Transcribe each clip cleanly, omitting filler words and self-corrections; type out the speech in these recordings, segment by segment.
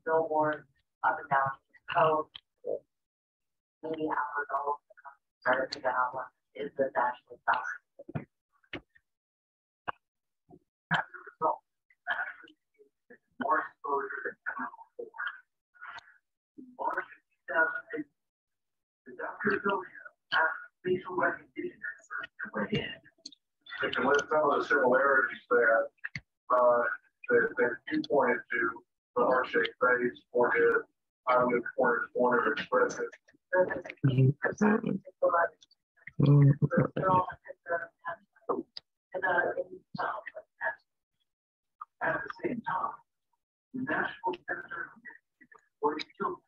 Billboard up and down the coast. Maybe hours old. Started to figure out what is this actually suffering. As a result, more exposure than ever before. In March of 2008, the Dr. Zolia asked facial recognition experts to weigh in. If you list some of the similarities that you pointed to, the heart shaped face, forehead, eyelid corner expression. At the same time, the National Center for Children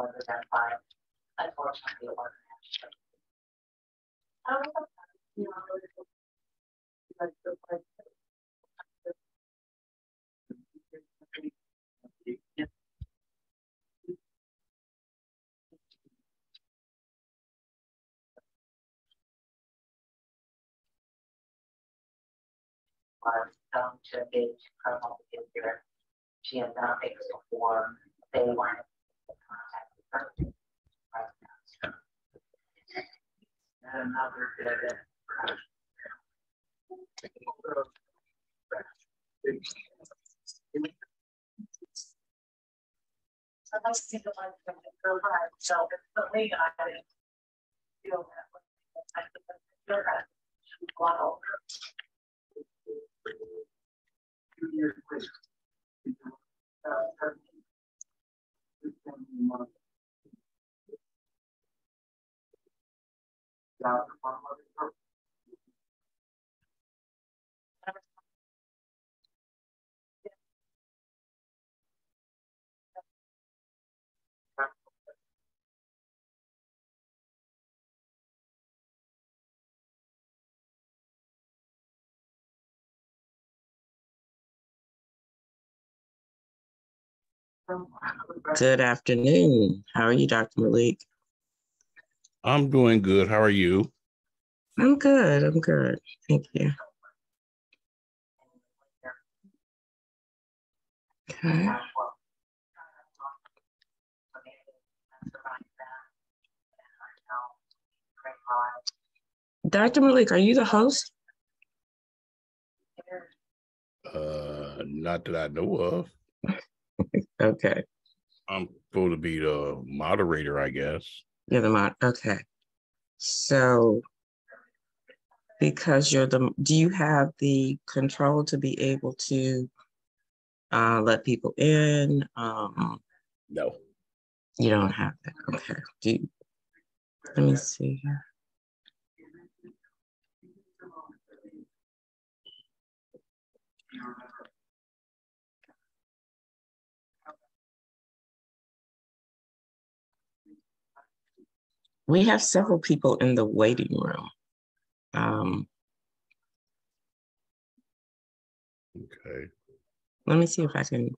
identify, unfortunately, it wasn't actually. To engage criminal behavior. She had done things before they weren't in contact with her. And another did it. I'd like to see the one from the girl so the league I didn't feel that way. I think that's a lot older. 2 years later, Good afternoon. How are you, Dr. Malik? I'm doing good. How are you? I'm good. I'm good. Thank you. Okay. Dr. Malik, are you the host? Not that I know of. Okay. I'm supposed to be the moderator, I guess. You're the mod. Okay. So, because you're the, do you have the control to be able to let people in? No. You don't have that. Okay. Let me see here. We have several people in the waiting room. Okay. Let me see if I can.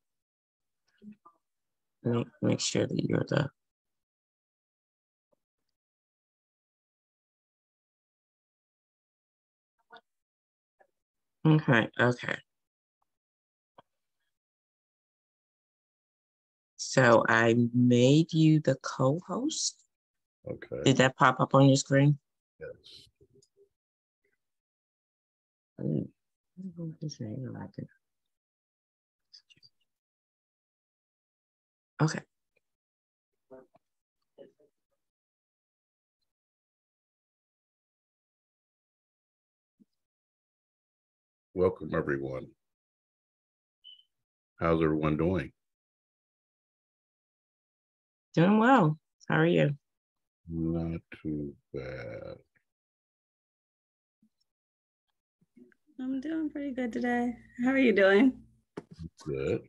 make sure that you're the. Okay. So I made you the co-host. Okay. Did that pop up on your screen? Yes. Okay. Welcome, everyone. How's everyone doing? Doing well. How are you? Not too bad. I'm doing pretty good today. How are you doing? Good.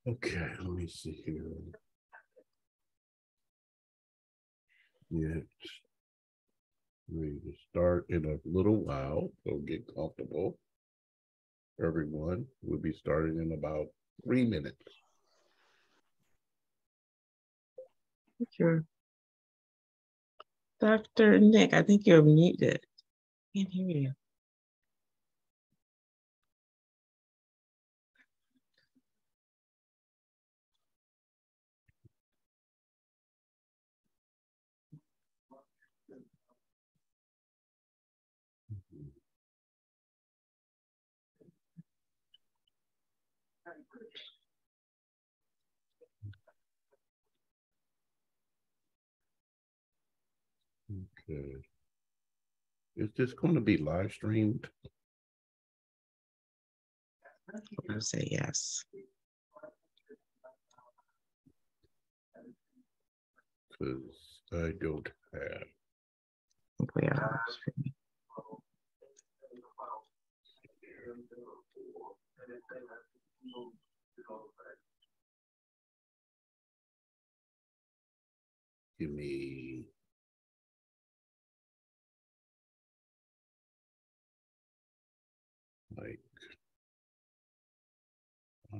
Okay, let me see here. It's ready to start in a little while, so get comfortable. Everyone will be starting in about 3 minutes. Sure. Dr. Nick, I think you're muted. Can't hear you. Okay. Is this going to be live streamed? I'm going to say yes. Because I don't have. I think we are streaming. Give me. Like. I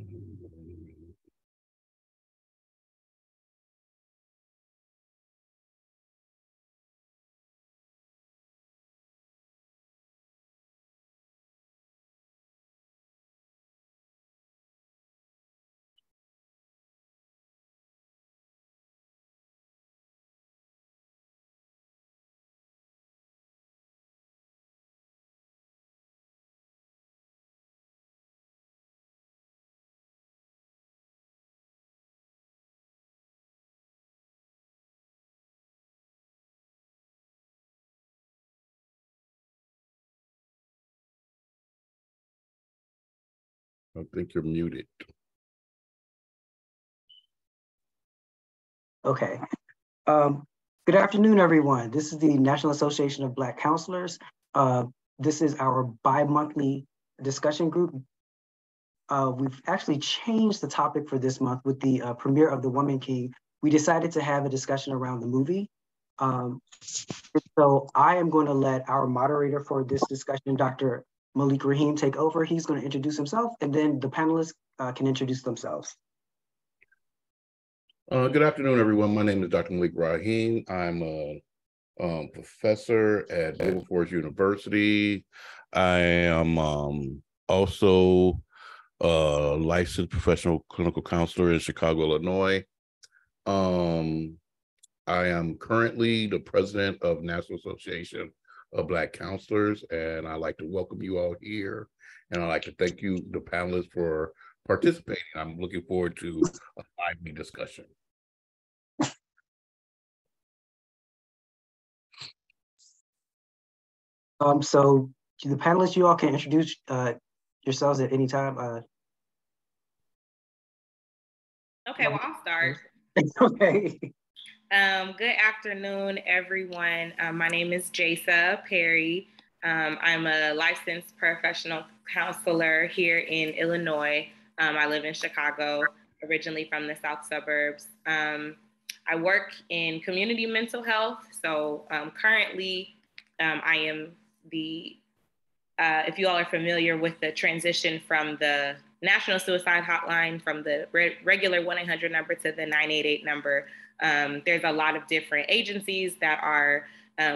think you're muted. Okay. Good afternoon, everyone. This is the National Association of Black Counselors. This is our bi-monthly discussion group. We've actually changed the topic for this month with the premiere of The Woman King. We decided to have a discussion around the movie. So I am going to let our moderator for this discussion, Dr. Malik Rahim, take over. He's going to introduce himself, and then the panelists can introduce themselves. Good afternoon, everyone. My name is Dr. Malik Rahim. I'm a professor at Wilberforce University. I am also a licensed professional clinical counselor in Chicago, Illinois. I am currently the president of National Association of Black Counselors, and I'd like to welcome you all here. And I'd like to thank you, the panelists, for participating. I'm looking forward to a lively discussion. So the panelists, you all can introduce yourselves at any time. Okay, well, I'll start. Okay. Good afternoon, everyone. My name is Jasa Perry. I'm a licensed professional counselor here in Illinois. I live in Chicago, originally from the South suburbs. I work in community mental health. So currently, I am if you all are familiar with the transition from the National Suicide Hotline, from the regular 1-800 number to the 988 number, there's a lot of different agencies that are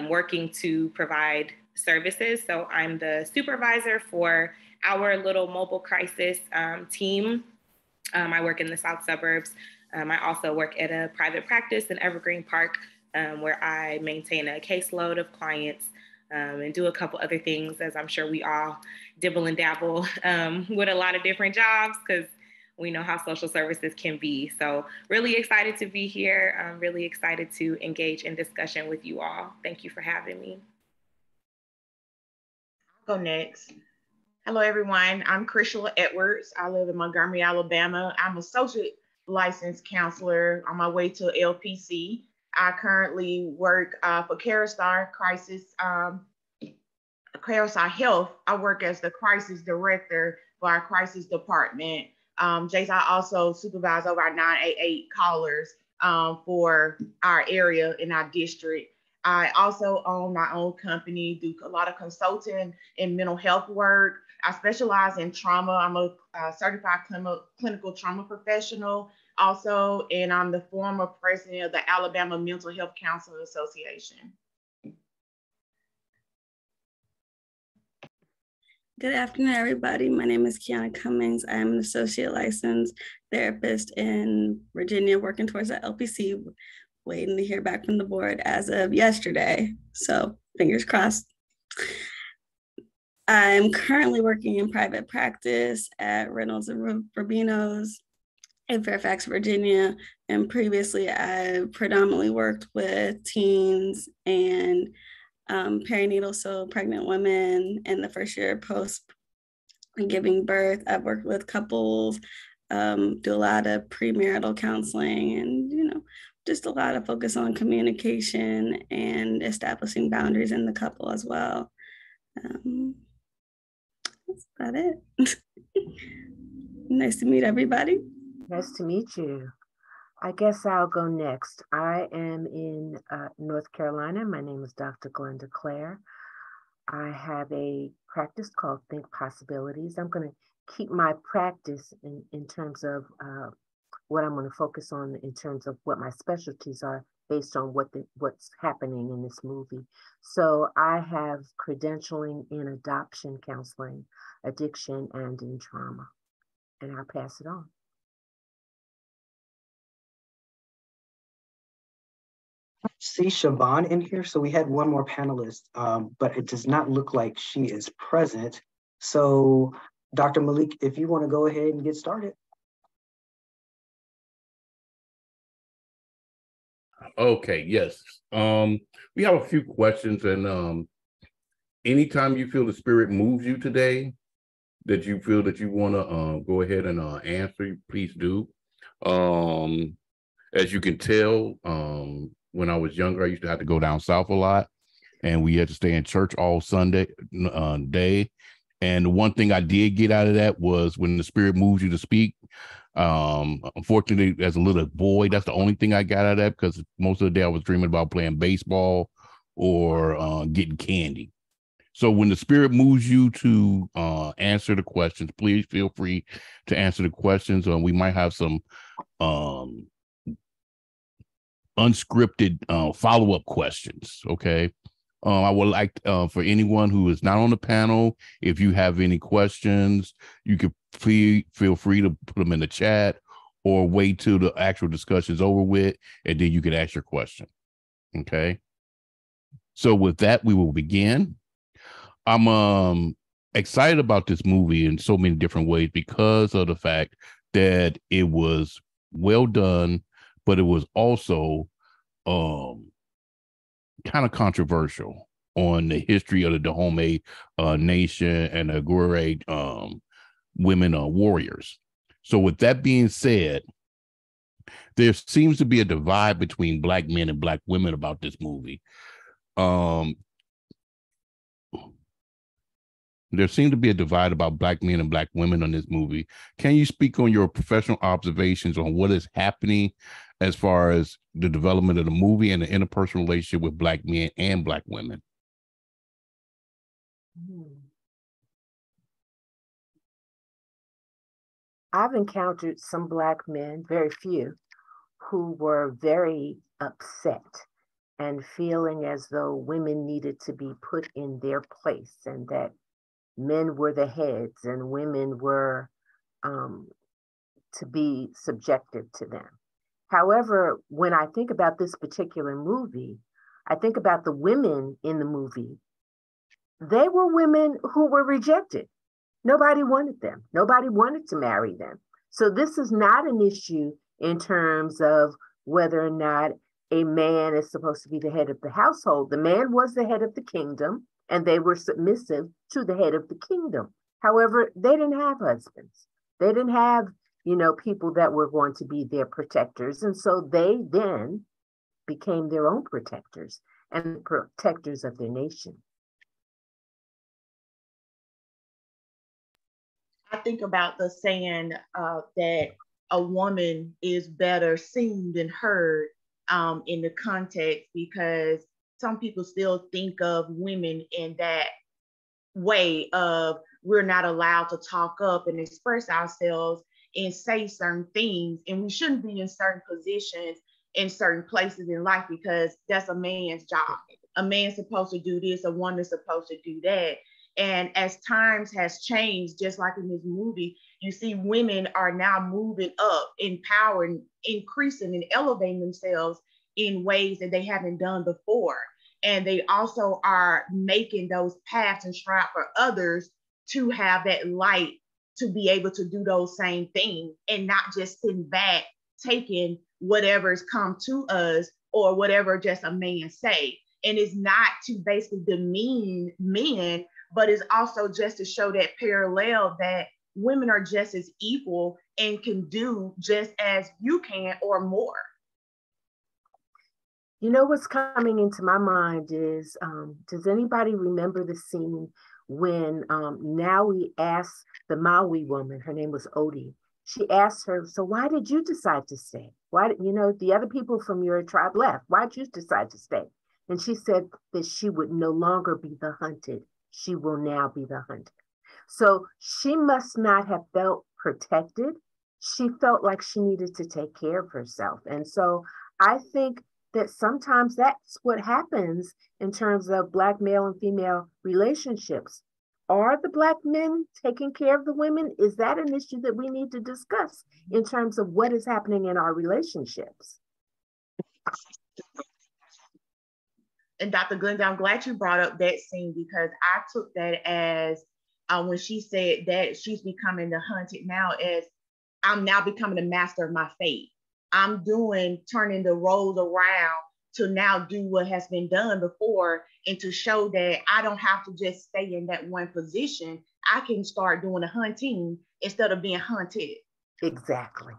working to provide services. So I'm the supervisor for our little mobile crisis team. I work in the South suburbs. I also work at a private practice in Evergreen Park, where I maintain a caseload of clients and do a couple other things, as I'm sure we all dibble and dabble with a lot of different jobs, because we know how social services can be. So really excited to be here. I'm really excited to engage in discussion with you all. Thank you for having me. I'll go next. Hello, everyone. I'm Crishla Edwards. I live in Montgomery, Alabama. I'm associate licensed counselor on my way to LPC. I currently work for Caristar Crisis, Caristar Health. I work as the crisis director for our crisis department. Jason, I also supervise over our 988 callers for our area in our district. I also own my own company, do a lot of consulting in mental health work. I specialize in trauma. I'm a certified clinical trauma professional also, and I'm the former president of the Alabama Mental Health Counseling Association. Good afternoon, everybody. My name is Kiana Cummings. I'm an associate licensed therapist in Virginia, working towards the LPC, waiting to hear back from the board as of yesterday. So fingers crossed. I'm currently working in private practice at Reynolds and Rubino's in Fairfax, Virginia. And previously, I predominantly worked with teens and perinatal, so pregnant women in the first year post giving birth. I've worked with couples, do a lot of premarital counseling, and just a lot of focus on communication and establishing boundaries in the couple as well. That's about it. Nice to meet everybody. Nice to meet you. I guess I'll go next. I am in North Carolina. My name is Dr. Glenda Clare. I have a practice called Think Possibilities. I'm going to keep my practice in terms of what I'm going to focus on in terms of what my specialties are based on what's happening in this movie. So I have credentialing in adoption counseling, addiction, and in trauma. And I'll pass it on. See Chevonne in here. So we had one more panelist, but it does not look like she is present. So Dr. Malik, if you want to go ahead and get started. Okay, yes. We have a few questions, and anytime you feel the spirit moves you today, that you feel that you want to go ahead and answer, please do. As you can tell, when I was younger, I used to have to go down south a lot, and we had to stay in church all Sunday day. And the one thing I did get out of that was when the spirit moves you to speak. Unfortunately, as a little boy, that's the only thing I got out of that, because most of the day I was dreaming about playing baseball or getting candy. So when the spirit moves you to answer the questions, please feel free to answer the questions. We might have some unscripted follow-up questions. Okay. I would like for anyone who is not on the panel, if you have any questions, you can feel free to put them in the chat or wait till the actual discussion is over with, and then you can ask your question. Okay. So with that, we will begin. I'm excited about this movie in so many different ways because of the fact that it was well done, but it was also kind of controversial on the history of the Dahomey Nation and the Agure women warriors. So with that being said, there seems to be a divide between Black men and Black women about this movie. There seemed to be a divide about Black men and Black women on this movie. Can you speak on your professional observations on what is happening as far as the development of the movie and the interpersonal relationship with Black men and Black women? I've encountered some Black men, very few, who were very upset and feeling as though women needed to be put in their place and that men were the heads and women were to be subjected to them. However, when I think about this particular movie, I think about the women in the movie. They were women who were rejected. Nobody wanted them. Nobody wanted to marry them. So this is not an issue in terms of whether or not a man is supposed to be the head of the household. The man was the head of the kingdom, and they were submissive to the head of the kingdom. However, they didn't have husbands. They didn't have, people that were going to be their protectors. And so they then became their own protectors and protectors of their nation. I think about the saying that a woman is better seen than heard in the context, because some people still think of women in that way of we're not allowed to talk up and express ourselves and say certain things, and we shouldn't be in certain positions in certain places in life because that's a man's job. A man's supposed to do this, a woman's supposed to do that. And as times has changed, just like in this movie, you see women are now moving up, empowering, increasing and elevating themselves in ways that they haven't done before. And they also are making those paths and strides for others to have that light to be able to do those same things and not just sitting back, taking whatever's come to us or whatever just a man say. And it's not to basically demean men, but it's also just to show that parallel that women are just as equal and can do just as you can or more. What's coming into my mind is, does anybody remember the scene when Naui asked the Maui woman, her name was Odie, she asked her, so why did you decide to stay? Why did, the other people from your tribe left, why'd you decide to stay? And she said that she would no longer be the hunted. She will now be the hunted. So she must not have felt protected. She felt like she needed to take care of herself. And so I think that sometimes that's what happens in terms of Black male and female relationships. Are the Black men taking care of the women? Is that an issue that we need to discuss in terms of what is happening in our relationships? And Dr. Glenda, I'm glad you brought up that scene because I took that as when she said that she's becoming the hunted now, as I'm now becoming the master of my fate. I'm turning the roles around to now do what has been done before and to show that I don't have to just stay in that one position. I can start doing the hunting instead of being hunted. Exactly.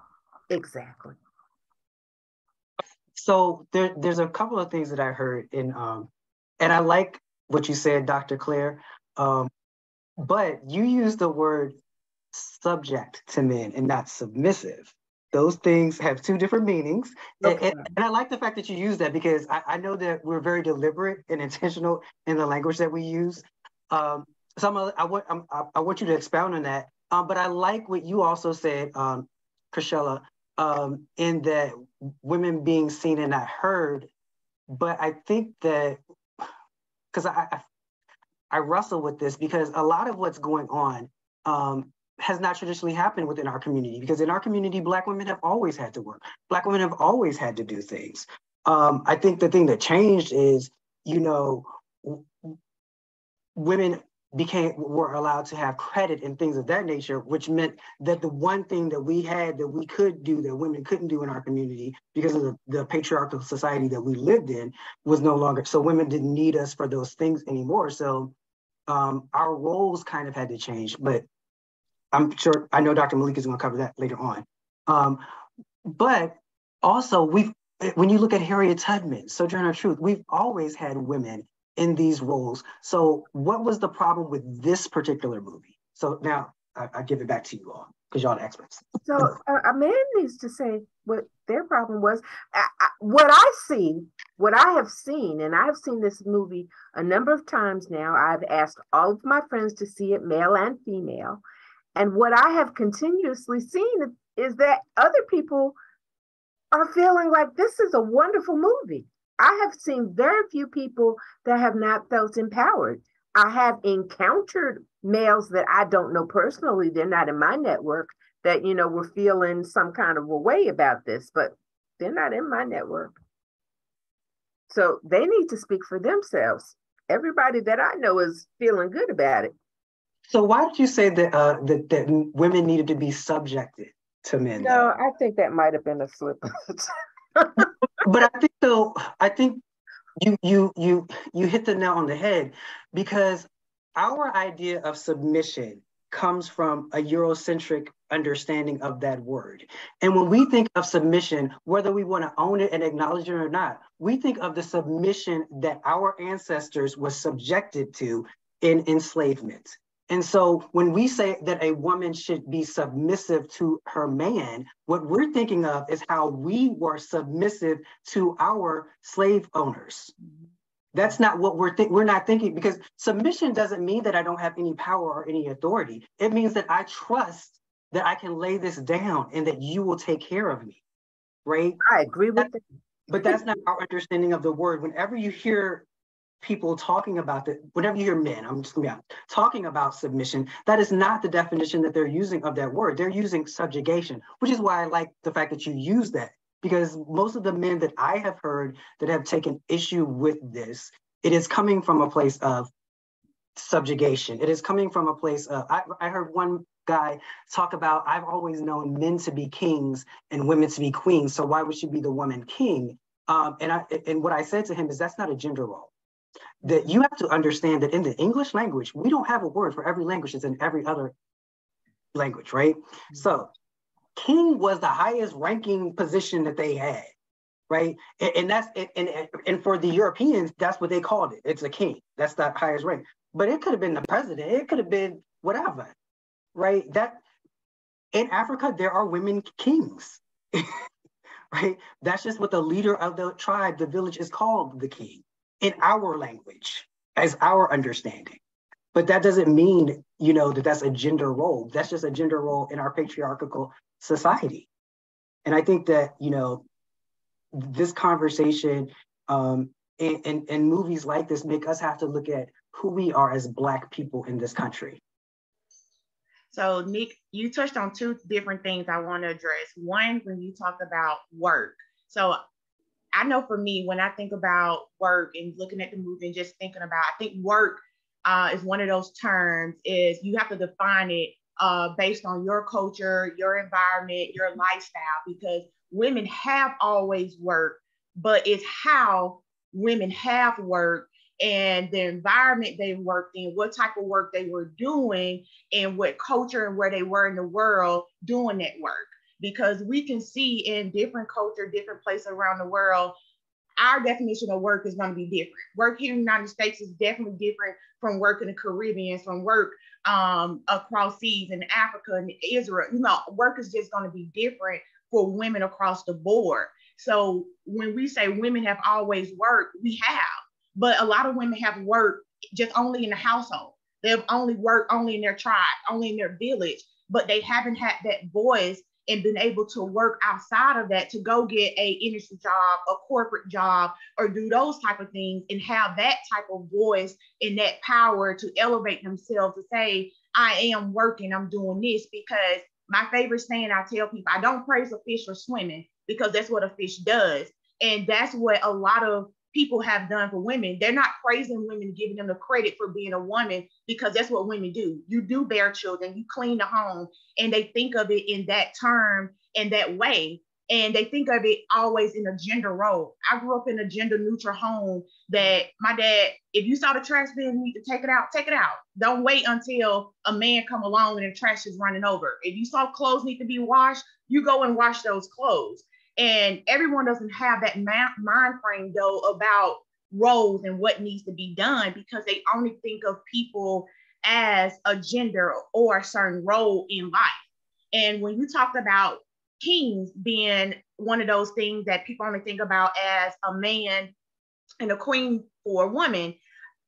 So there's a couple of things that I heard and I like what you said, Dr. Clare, but you used the word subject to men and not submissive. Those things have two different meanings. Okay. And I like the fact that you use that because I know that we're very deliberate and intentional in the language that we use. I want you to expound on that. But I like what you also said, Chrisella, in that women being seen and not heard. But I think that, because I wrestle with this, because a lot of what's going on has not traditionally happened within our community, because in our community, Black women have always had to work. Black women have always had to do things. I think the thing that changed is, you know, women were allowed to have credit and things of that nature, which meant that the one thing that we had that we could do that women couldn't do in our community because of the patriarchal society that we lived in was no longer, so women didn't need us for those things anymore. So our roles kind of had to change, but I'm sure, I know Dr. Malik is gonna cover that later on. But also when you look at Harriet Tubman, Sojourner Truth, we've always had women in these roles. So what was the problem with this particular movie? So now I give it back to you all, because y'all the experts. So a man needs to say what their problem was. What I have seen, and I have seen this movie a number of times now. I've asked all of my friends to see it, male and female. And what I have continuously seen is that other people are feeling like this is a wonderful movie. I have seen very few people that have not felt empowered. I have encountered males that I don't know personally, they're not in my network, that, you know, were feeling some kind of a way about this, but they're not in my network. So they need to speak for themselves. Everybody that I know is feeling good about it. So why did you say that that women needed to be subjected to men? No, I think that might have been a slip. But I think you hit the nail on the head, because our idea of submission comes from a Eurocentric understanding of that word. And when we think of submission, whether we want to own it and acknowledge it or not, we think of the submission that our ancestors were subjected to in enslavement. And so when we say that a woman should be submissive to her man, what we're thinking of is how we were submissive to our slave owners. That's not what we're not thinking, because submission doesn't mean that I don't have any power or any authority. It means that I trust that I can lay this down and that you will take care of me, right? I agree with that. But that's not our understanding of the word. Whenever you hear people talking about that, whenever you hear men, I'm just gonna be honest, talking about submission, that is not the definition that they're using of that word. They're using subjugation, which is why I like the fact that you use that, because most of the men that I have heard that have taken issue with this, it is coming from a place of subjugation. It is coming from a place of, I heard one guy talk about, I've always known men to be kings and women to be queens, so why would she be the woman king? And what I said to him is, that's not a gender role. That you have to understand that in the English language, we don't have a word for every language that's in every other language, right? So king was the highest ranking position that they had, right? And for the Europeans, that's what they called it. It's a king. That's the highest rank. But it could have been the president. It could have been whatever, right? That in Africa, there are women kings, right? That's just what the leader of the tribe, the village, is called, the king, in our language, as our understanding. But that doesn't mean, you know, that that's a gender role. That's just a gender role in our patriarchal society. And I think that, you know, this conversation and movies like this make us have to look at who we are as Black people in this country. So Nick, you touched on two different things I want to address. One, when you talk about work. So I know for me, when I think about work and looking at the movie and just thinking about, I think work is one of those terms, is you have to define it based on your culture, your environment, your lifestyle, because women have always worked, but it's how women have worked and the environment they worked in, what type of work they were doing, and what culture and where they were in the world doing that work. Because we can see in different culture, different places around the world, our definition of work is going to be different. Work here in the United States is definitely different from work in the Caribbean, from work across seas in Africa and Israel. You know, work is just going to be different for women across the board. So when we say women have always worked, we have, but a lot of women have worked just only in the household. They've only worked only in their tribe, only in their village, but they haven't had that voice and been able to work outside of that to go get a industry job, a corporate job, or do those type of things and have that type of voice and that power to elevate themselves to say, I am working, I'm doing this. Because my favorite saying I tell people, I don't praise a fish for swimming, because that's what a fish does. And that's what a lot of people have done for women. They're not praising women, giving them the credit for being a woman, because that's what women do. You do bear children, you clean the home, and they think of it in that term, in that way. And they think of it always in a gender role. I grew up in a gender neutral home that my dad, if you saw the trash bin, you need to take it out, take it out. Don't wait until a man come along and the trash is running over. If you saw clothes need to be washed, you go and wash those clothes. And everyone doesn't have that mind frame though about roles and what needs to be done, because they only think of people as a gender or a certain role in life. And when you talk about kings being one of those things that people only think about as a man and a queen for a woman,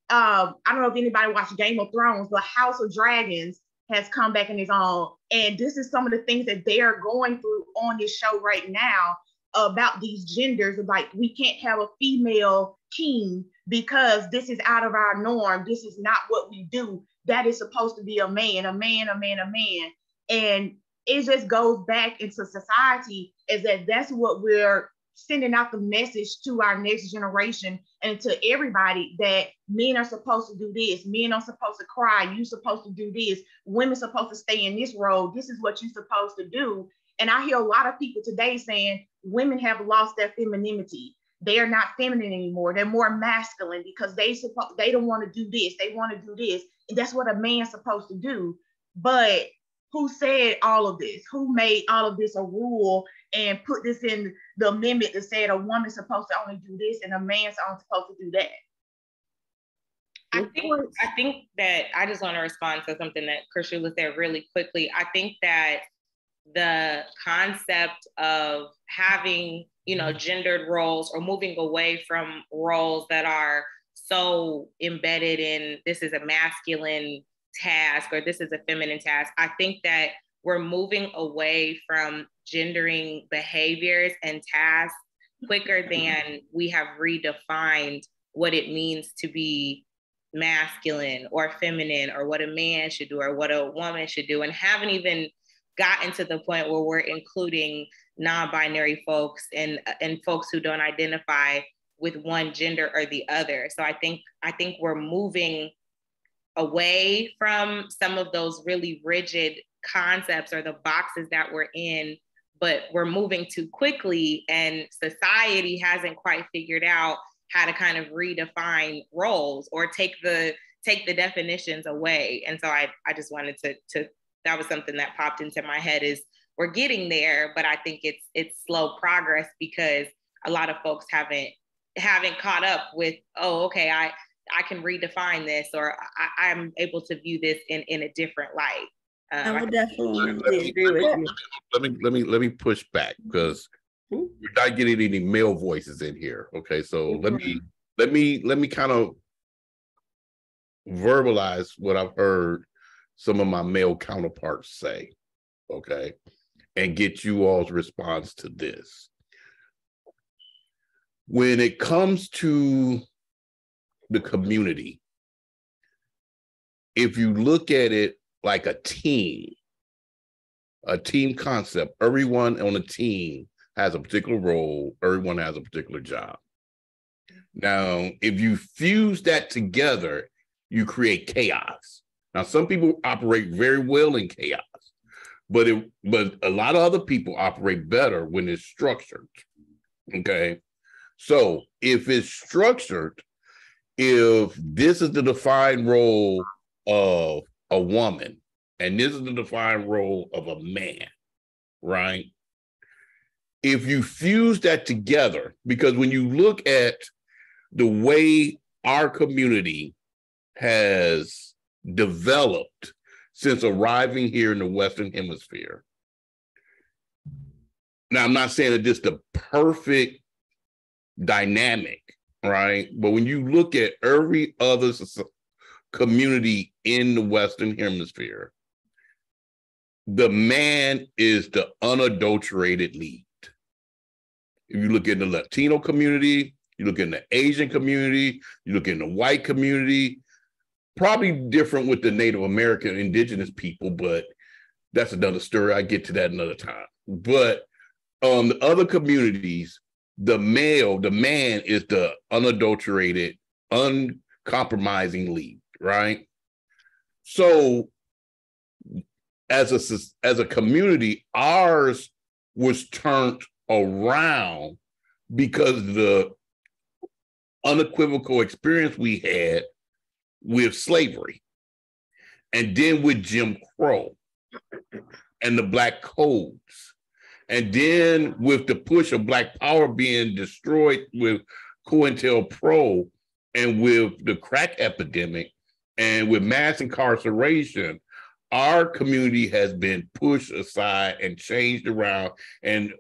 I don't know if anybody watched Game of Thrones, but House of Dragons has come back in its own. And this is some of the things that they are going through on this show right now about these genders. Like, we can't have a female king because this is out of our norm. This is not what we do. That is supposed to be a man, a man, a man, a man. And it just goes back into society, is that that's what we're sending out the message to our next generation and to everybody, that men are supposed to do this. Men are supposed to cry. You're supposed to do this. Women supposed to stay in this role. This is what you're supposed to do. And I hear a lot of people today saying women have lost their femininity. They are not feminine anymore. They're more masculine because they don't want to do this. They want to do this. And that's what a man's supposed to do. But who said all of this? Who made all of this a rule and put this in the amendment that said a woman's supposed to only do this and a man's only supposed to do that? I think that I just want to respond to something that Christian was there really quickly. I think that the concept of having, gendered roles or moving away from roles that are so embedded in this is a masculine task or this is a feminine task. I think that we're moving away from gendering behaviors and tasks quicker than we have redefined what it means to be masculine or feminine, or what a man should do or what a woman should do, and haven't even gotten to the point where we're including non-binary folks and folks who don't identify with one gender or the other. So I think we're moving away from some of those really rigid concepts or the boxes that we're in, but we're moving too quickly, and society hasn't quite figured out how to kind of redefine roles or take the definitions away. And so I just wanted to that was something that popped into my head, is we're getting there, but I think it's slow progress because a lot of folks haven't caught up with, oh, okay, I can redefine this, or I'm able to view this in a different light. I would definitely agree with you. Let me push back, because we're not getting any male voices in here. Okay, so let me kind of verbalize what I've heard some of my male counterparts say, okay, and get you all's response to this. When it comes to the community, if you look at it like a team concept, everyone on a team has a particular role, everyone has a particular job. Now, if you fuse that together, you create chaos. Now, some people operate very well in chaos, but a lot of other people operate better when it's structured, okay? So if it's structured, if this is the defined role of a woman, and this is the defined role of a man, right? If you fuse that together, because when you look at the way our community has developed since arriving here in the Western Hemisphere, now I'm not saying that this is the perfect dynamic, right? But when you look at every other community in the Western Hemisphere, the man is the unadulterated lead. If you look in the Latino community, you look in the Asian community, you look in the white community, probably different with the Native American indigenous people, but that's another story. I get to that another time. But the other communities, the man is the unadulterated, uncompromising lead, right? So as a community, ours was turned around because of the unequivocal experience we had with slavery, and then with Jim Crow and the Black codes, and then with the push of Black power being destroyed with COINTELPRO, and with the crack epidemic, and with mass incarceration. Our community has been pushed aside and changed around and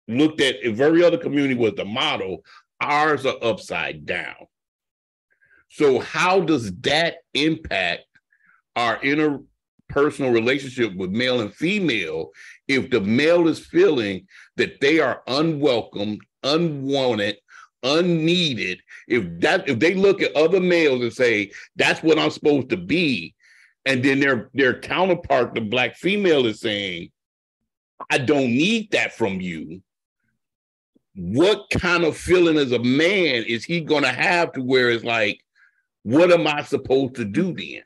looked at. If every other community was the model, ours are upside down. So how does that impact our interpersonal relationship with male and female if the male is feeling that they are unwelcome, unwanted, unneeded? If they look at other males and say, that's what I'm supposed to be, and then their counterpart, the Black female, is saying, I don't need that from you. What kind of feeling as a man is he going to have to where it's like, what am I supposed to do then?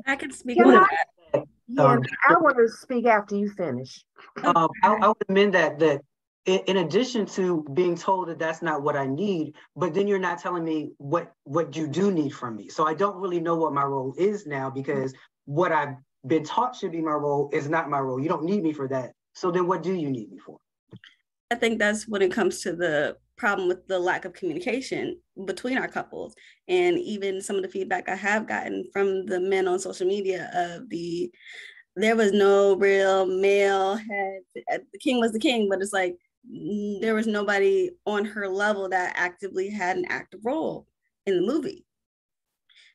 I can speak on that. Yeah, I want to speak after you finish. I would amend that in addition to being told that that's not what I need, but then you're not telling me what you do need from me. So I don't really know what my role is now, because what I've been taught should be my role is not my role. You don't need me for that. So then what do you need me for? I think that's when it comes to the problem with the lack of communication between our couples. And even some of the feedback I have gotten from the men on social media there was no real male head. The king was the king, but it's like, there was nobody on her level that actively had an active role in the movie.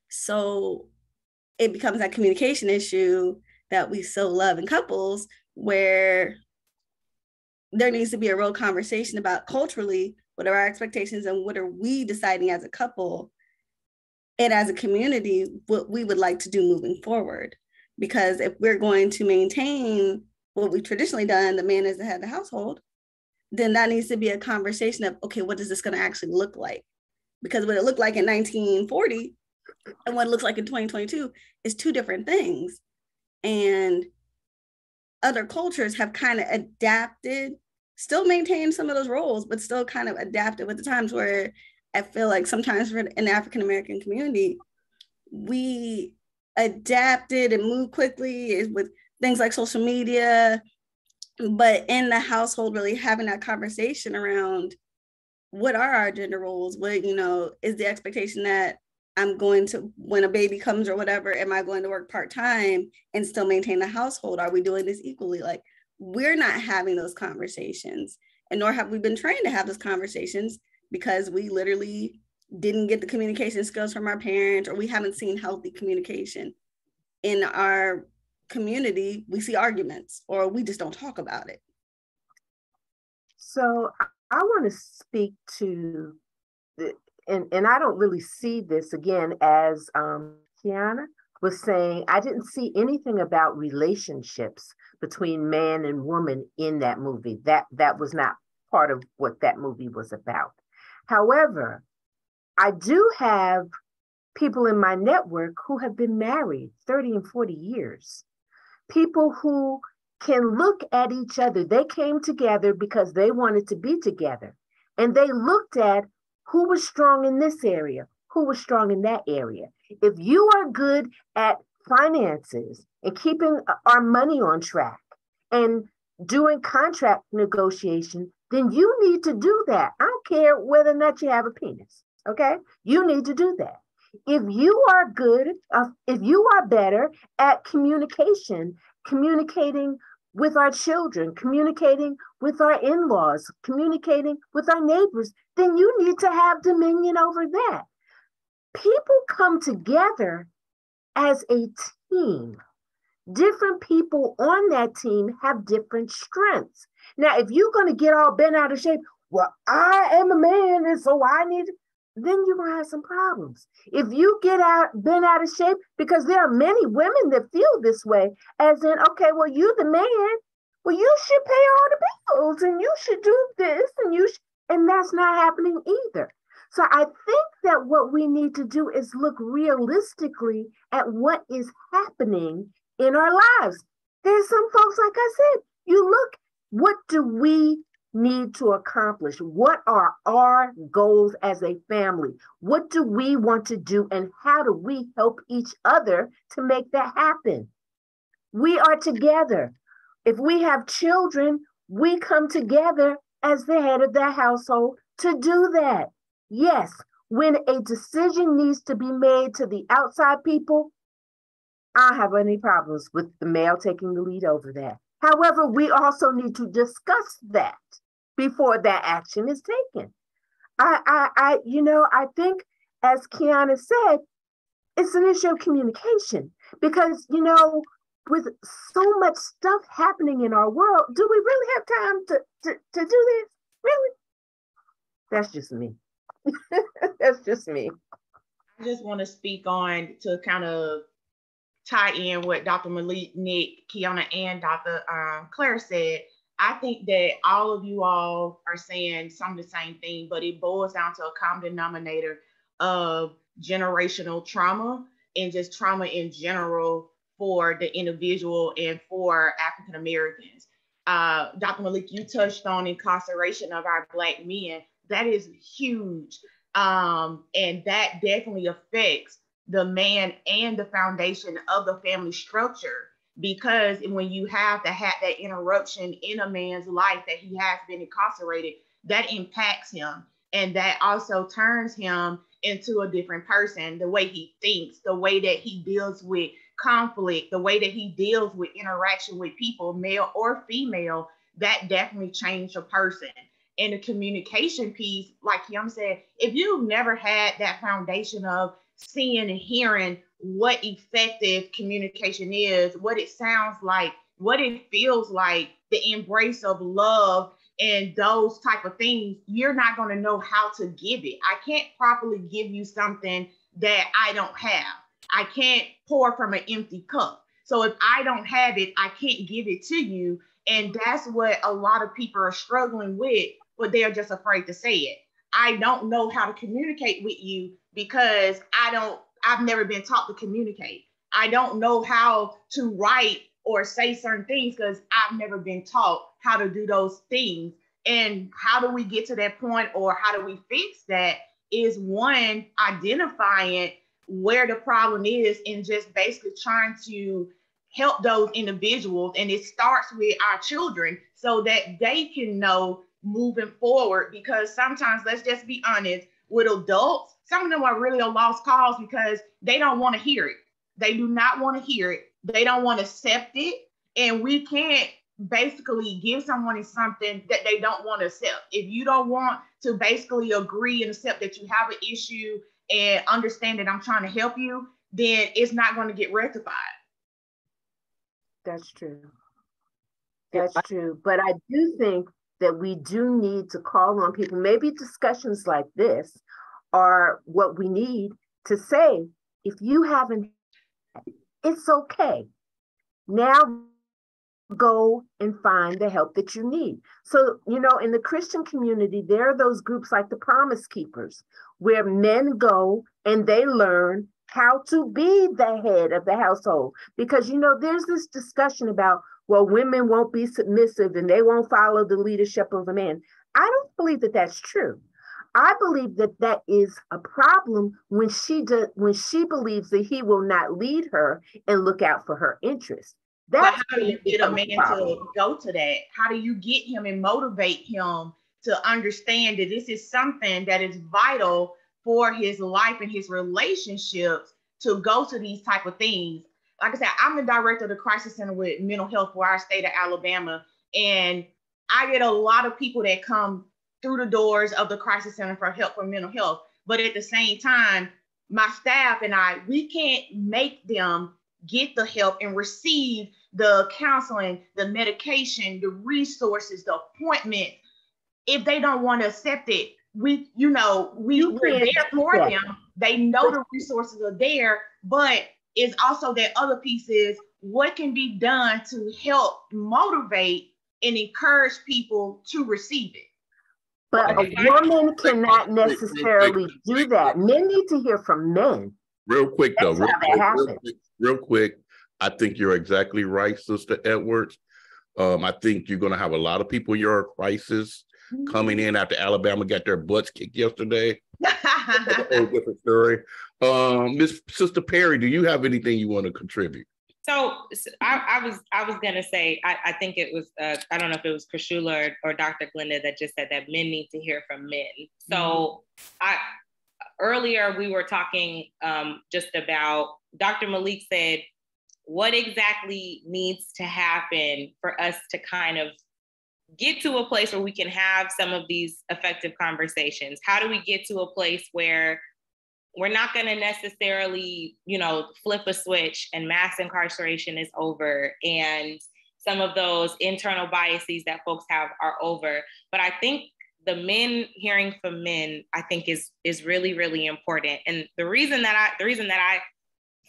So it becomes that communication issue that we so love in couples, where there needs to be a real conversation about culturally, what are our expectations and what are we deciding as a couple and as a community, what we would like to do moving forward. Because if we're going to maintain what we've traditionally done, the man is the head of the household, then that needs to be a conversation of, okay, what is this going to actually look like? Because what it looked like in 1940 and what it looks like in 2022 is two different things. And other cultures have kind of adapted, still maintain some of those roles, but still kind of adapted with the times, where I feel like sometimes in the African-American community, we adapted and moved quickly with things like social media, but in the household, really having that conversation around what are our gender roles? What, is the expectation that I'm going to, when a baby comes or whatever, am I going to work part-time and still maintain the household? Are we doing this equally? Like, we're not having those conversations, and nor have we been trained to have those conversations, because we literally didn't get the communication skills from our parents, or we haven't seen healthy communication in our community. We see arguments, or we just don't talk about it. So I want to speak to and I don't really see this, again, as Kiana was saying, I didn't see anything about relationships between man and woman in that movie. That was not part of what that movie was about. However, I do have people in my network who have been married 30 and 40 years. People who can look at each other. They came together because they wanted to be together. And they looked at who was strong in this area, who was strong in that area. If you are good at finances and keeping our money on track and doing contract negotiation, then you need to do that. I don't care whether or not you have a penis, okay? You need to do that. If you are good, if you are better at communication, communicating with our children, communicating with our in-laws, communicating with our neighbors, then you need to have dominion over that. People come together as a team. Different people on that team have different strengths. Now, if you're going to get all bent out of shape, well, I am a man, and so I need, then you're going to have some problems. If you get bent out of shape, because there are many women that feel this way, as in, okay, well, you the man, well, you should pay all the bills, and you should do this, and that's not happening either. So I think that what we need to do is look realistically at what is happening in our lives. There's some folks, like I said, you look, what do we need to accomplish? What are our goals as a family? What do we want to do, and how do we help each other to make that happen? We are together. If we have children, we come together as the head of that household to do that. Yes, when a decision needs to be made to the outside people, I don't have any problems with the male taking the lead over that. However, we also need to discuss that before that action is taken. I think, as Kiana said, it's an issue of communication, because, with so much stuff happening in our world, do we really have time to do this? Really? That's just me. That's just me. I just want to speak on to kind of tie in what Dr. Malik, Nick, Kiana, and Dr. Claire said. I think that all of you all are saying some of the same thing, but it boils down to a common denominator of generational trauma and just trauma in general for the individual and for African Americans. Dr. Malik, you touched on incarceration of our Black men. That is huge. And that definitely affects the man and the foundation of the family structure, because when you have to have that interruption in a man's life that he has been incarcerated, that impacts him. And that also turns him into a different person, the way he thinks, the way that he deals with conflict, the way that he deals with interaction with people, male or female, that definitely changed a person. And the communication piece, like Kim said, if you've never had that foundation of seeing and hearing what effective communication is, what it sounds like, what it feels like, the embrace of love and those type of things, you're not going to know how to give it. I can't properly give you something that I don't have. I can't pour from an empty cup. So if I don't have it, I can't give it to you. And that's what a lot of people are struggling with, but they're just afraid to say it. I don't know how to communicate with you because I've never been taught to communicate. I don't know how to write or say certain things because I've never been taught how to do those things. And how do we get to that point, or how do we fix that, is one, identifying where the problem is and just basically trying to help those individuals. And it starts with our children so that they can know moving forward, because sometimes, let's just be honest, with adults, some of them are really a lost cause because they don't want to hear it. They do not want to hear it. They don't want to accept it. And we can't basically give someone something that they don't want to accept. If you don't want to basically agree and accept that you have an issue and understand that I'm trying to help you, then it's not going to get rectified. That's true. That's true. But I do think that we do need to call on people. Maybe discussions like this are what we need to say, if you haven't, it's okay. Now go and find the help that you need. So, in the Christian community, there are those groups like the Promise Keepers, where men go and they learn how to be the head of the household. Because, there's this discussion about, well, women won't be submissive and they won't follow the leadership of a man. I don't believe that that's true. I believe that that is a problem when she believes that he will not lead her and look out for her interests. But how do you get a man to go to that? How do you get him and motivate him to understand that this is something that is vital for his life and his relationships, to go to these type of things? Like I said, I'm the director of the Crisis Center with Mental Health for our state of Alabama. And I get a lot of people that come through the doors of the Crisis Center for help for mental health. But at the same time, my staff and I, we can't make them get the help and receive the counseling, the medication, the resources, the appointment. If they don't want to accept it, we're there for them. They know the resources are there, but it's also that other piece is what can be done to help motivate and encourage people to receive it. But a woman cannot necessarily do that. Men need to hear from men. Real quick, though. Real quick. I think you're exactly right, Sister Edwards. I think you're going to have a lot of people in your crisis coming in after Alabama got their butts kicked yesterday. That's a whole different story. Miss Sister Perry, do you have anything you want to contribute? So I was gonna say I think it was I don't know if it was Krishula or Dr. Glenda that just said that men need to hear from men. So earlier we were talking just about, Dr. Malik said, what exactly needs to happen for us to kind of get to a place where we can have some of these effective conversations? How do we get to a place where we're not going to necessarily, flip a switch and mass incarceration is over and some of those internal biases that folks have are over? But I think the men hearing from men, I think is really, really important. And the reason that I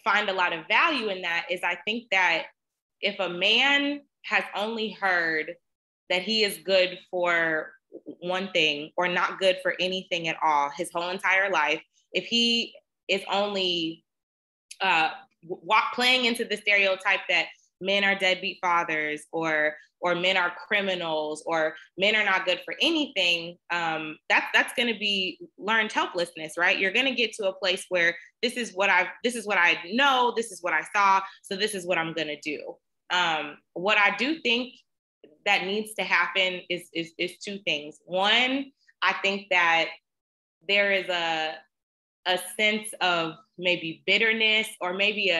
find a lot of value in that is I think that if a man has only heard that he is good for one thing or not good for anything at all his whole entire life, if he is only playing into the stereotype that men are deadbeat fathers or men are criminals or men are not good for anything, that's going to be learned helplessness, right? You're going to get to a place where this is what I know, this is what I saw, so this is what I'm going to do. What I do think that needs to happen is two things. One, I think that there is a sense of maybe bitterness or maybe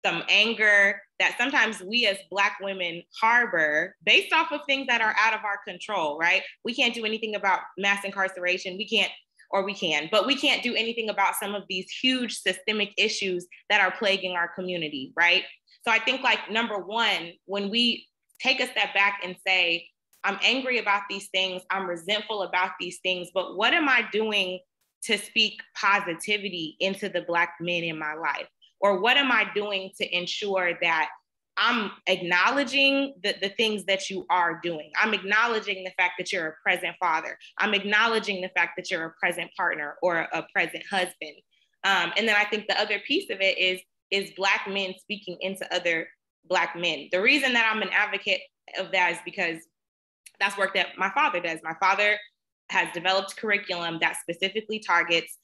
some anger that sometimes we as Black women harbor based off of things that are out of our control, right? We can't do anything about mass incarceration. We can, but we can't do anything about some of these huge systemic issues that are plaguing our community, right? So I think, like, number one, when we take a step back and say, I'm angry about these things, I'm resentful about these things, but what am I doing to speak positivity into the Black men in my life? Or what am I doing to ensure that I'm acknowledging the things that you are doing? I'm acknowledging the fact that you're a present father. I'm acknowledging the fact that you're a present partner or a present husband. And then I think the other piece of it is Black men speaking into other Black men. The reason that I'm an advocate of that is because that's work that my father does. My father has developed curriculum that specifically targets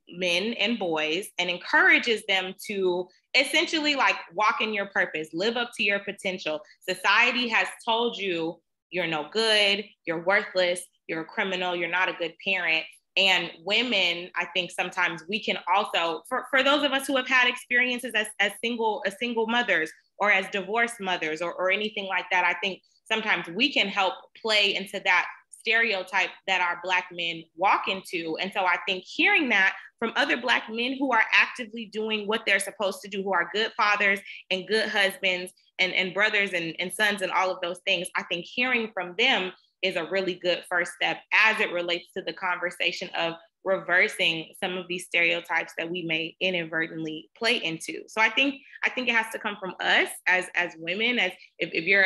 men and boys and encourages them to essentially, like, walk in your purpose, live up to your potential. Society has told you you're no good, you're worthless, you're a criminal, you're not a good parent. And women, I think sometimes we can also, for those of us who have had experiences as single mothers or as divorced mothers or anything like that, I think sometimes we can help play into that stereotype that our Black men walk into. And so I think hearing that from other Black men who are actively doing what they're supposed to do, who are good fathers and good husbands and brothers and sons and all of those things, I think hearing from them is a really good first step as it relates to the conversation of reversing some of these stereotypes that we may inadvertently play into. So I think it has to come from us as women, as if you're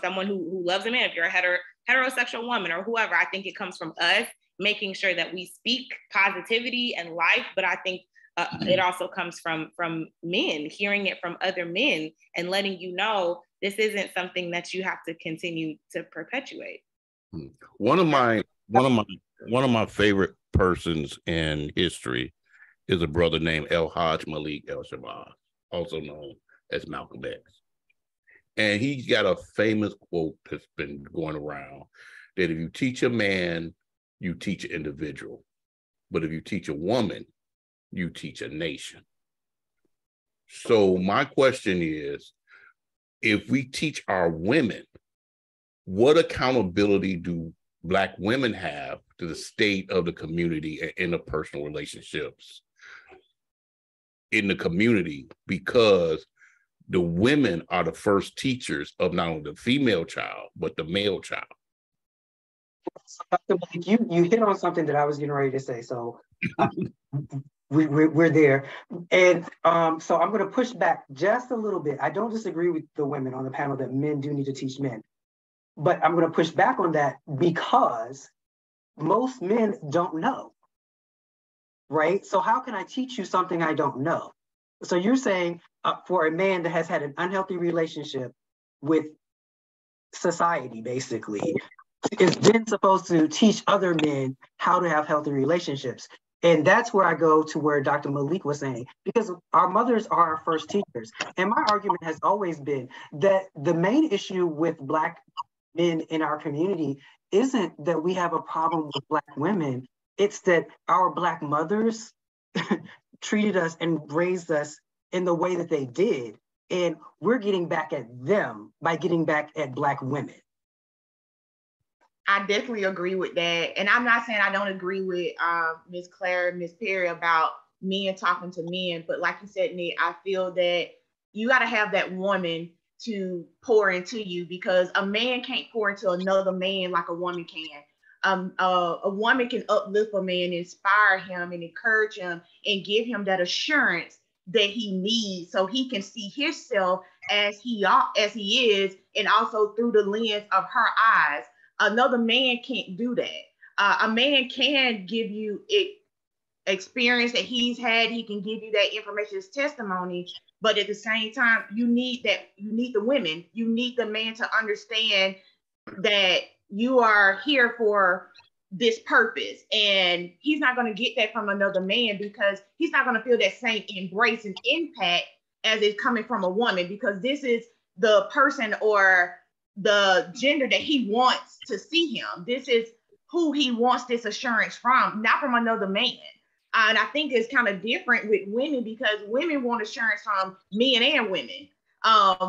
someone who loves a man, if you're a heterosexual woman or whoever, I think it comes from us making sure that we speak positivity and life. But I think it also comes from men, hearing it from other men and letting you know this isn't something that you have to continue to perpetuate. One of my favorite persons in history is a brother named El Hajj Malik El Shabazz, also known as Malcolm X. And he's got a famous quote that's been going around that if you teach a man, you teach an individual. But if you teach a woman, you teach a nation. So my question is, if we teach our women, what accountability do Black women have to the state of the community and interpersonal relationships in the community? Because the women are the first teachers of not only the female child, but the male child. You hit on something that I was getting ready to say. So we're there. And so I'm going to push back just a little bit. I don't disagree with the women on the panel that men do need to teach men. But I'm going to push back on that because most men don't know, right? So how can I teach you something I don't know? So you're saying for a man that has had an unhealthy relationship with society, basically, is then supposed to teach other men how to have healthy relationships. And that's where I go to where Dr. Malik was saying, because our mothers are our first teachers. And my argument has always been that the main issue with Black men in our community isn't that we have a problem with Black women. It's that our Black mothers treated us and raised us in the way that they did. And we're getting back at them by getting back at Black women. I definitely agree with that. And I'm not saying I don't agree with Ms. Clare and Ms. Perry about men talking to men, but like you said, Nick, I feel that you got to have that woman to pour into you, because a man can't pour into another man like a woman can. A woman can uplift a man, inspire him and encourage him and give him that assurance that he needs so he can see himself as he is, and also through the lens of her eyes. Another man can't do that. A man can give you experience that he's had. He can give you that information, his testimony. But at the same time, you need the women. You need the man to understand that you are here for this purpose. And he's not going to get that from another man, because he's not going to feel that same embrace and impact as it's coming from a woman, because this is the person or the gender that he wants to see him. This is who he wants this assurance from, not from another man. And I think it's kind of different with women, because women want assurance from men and women,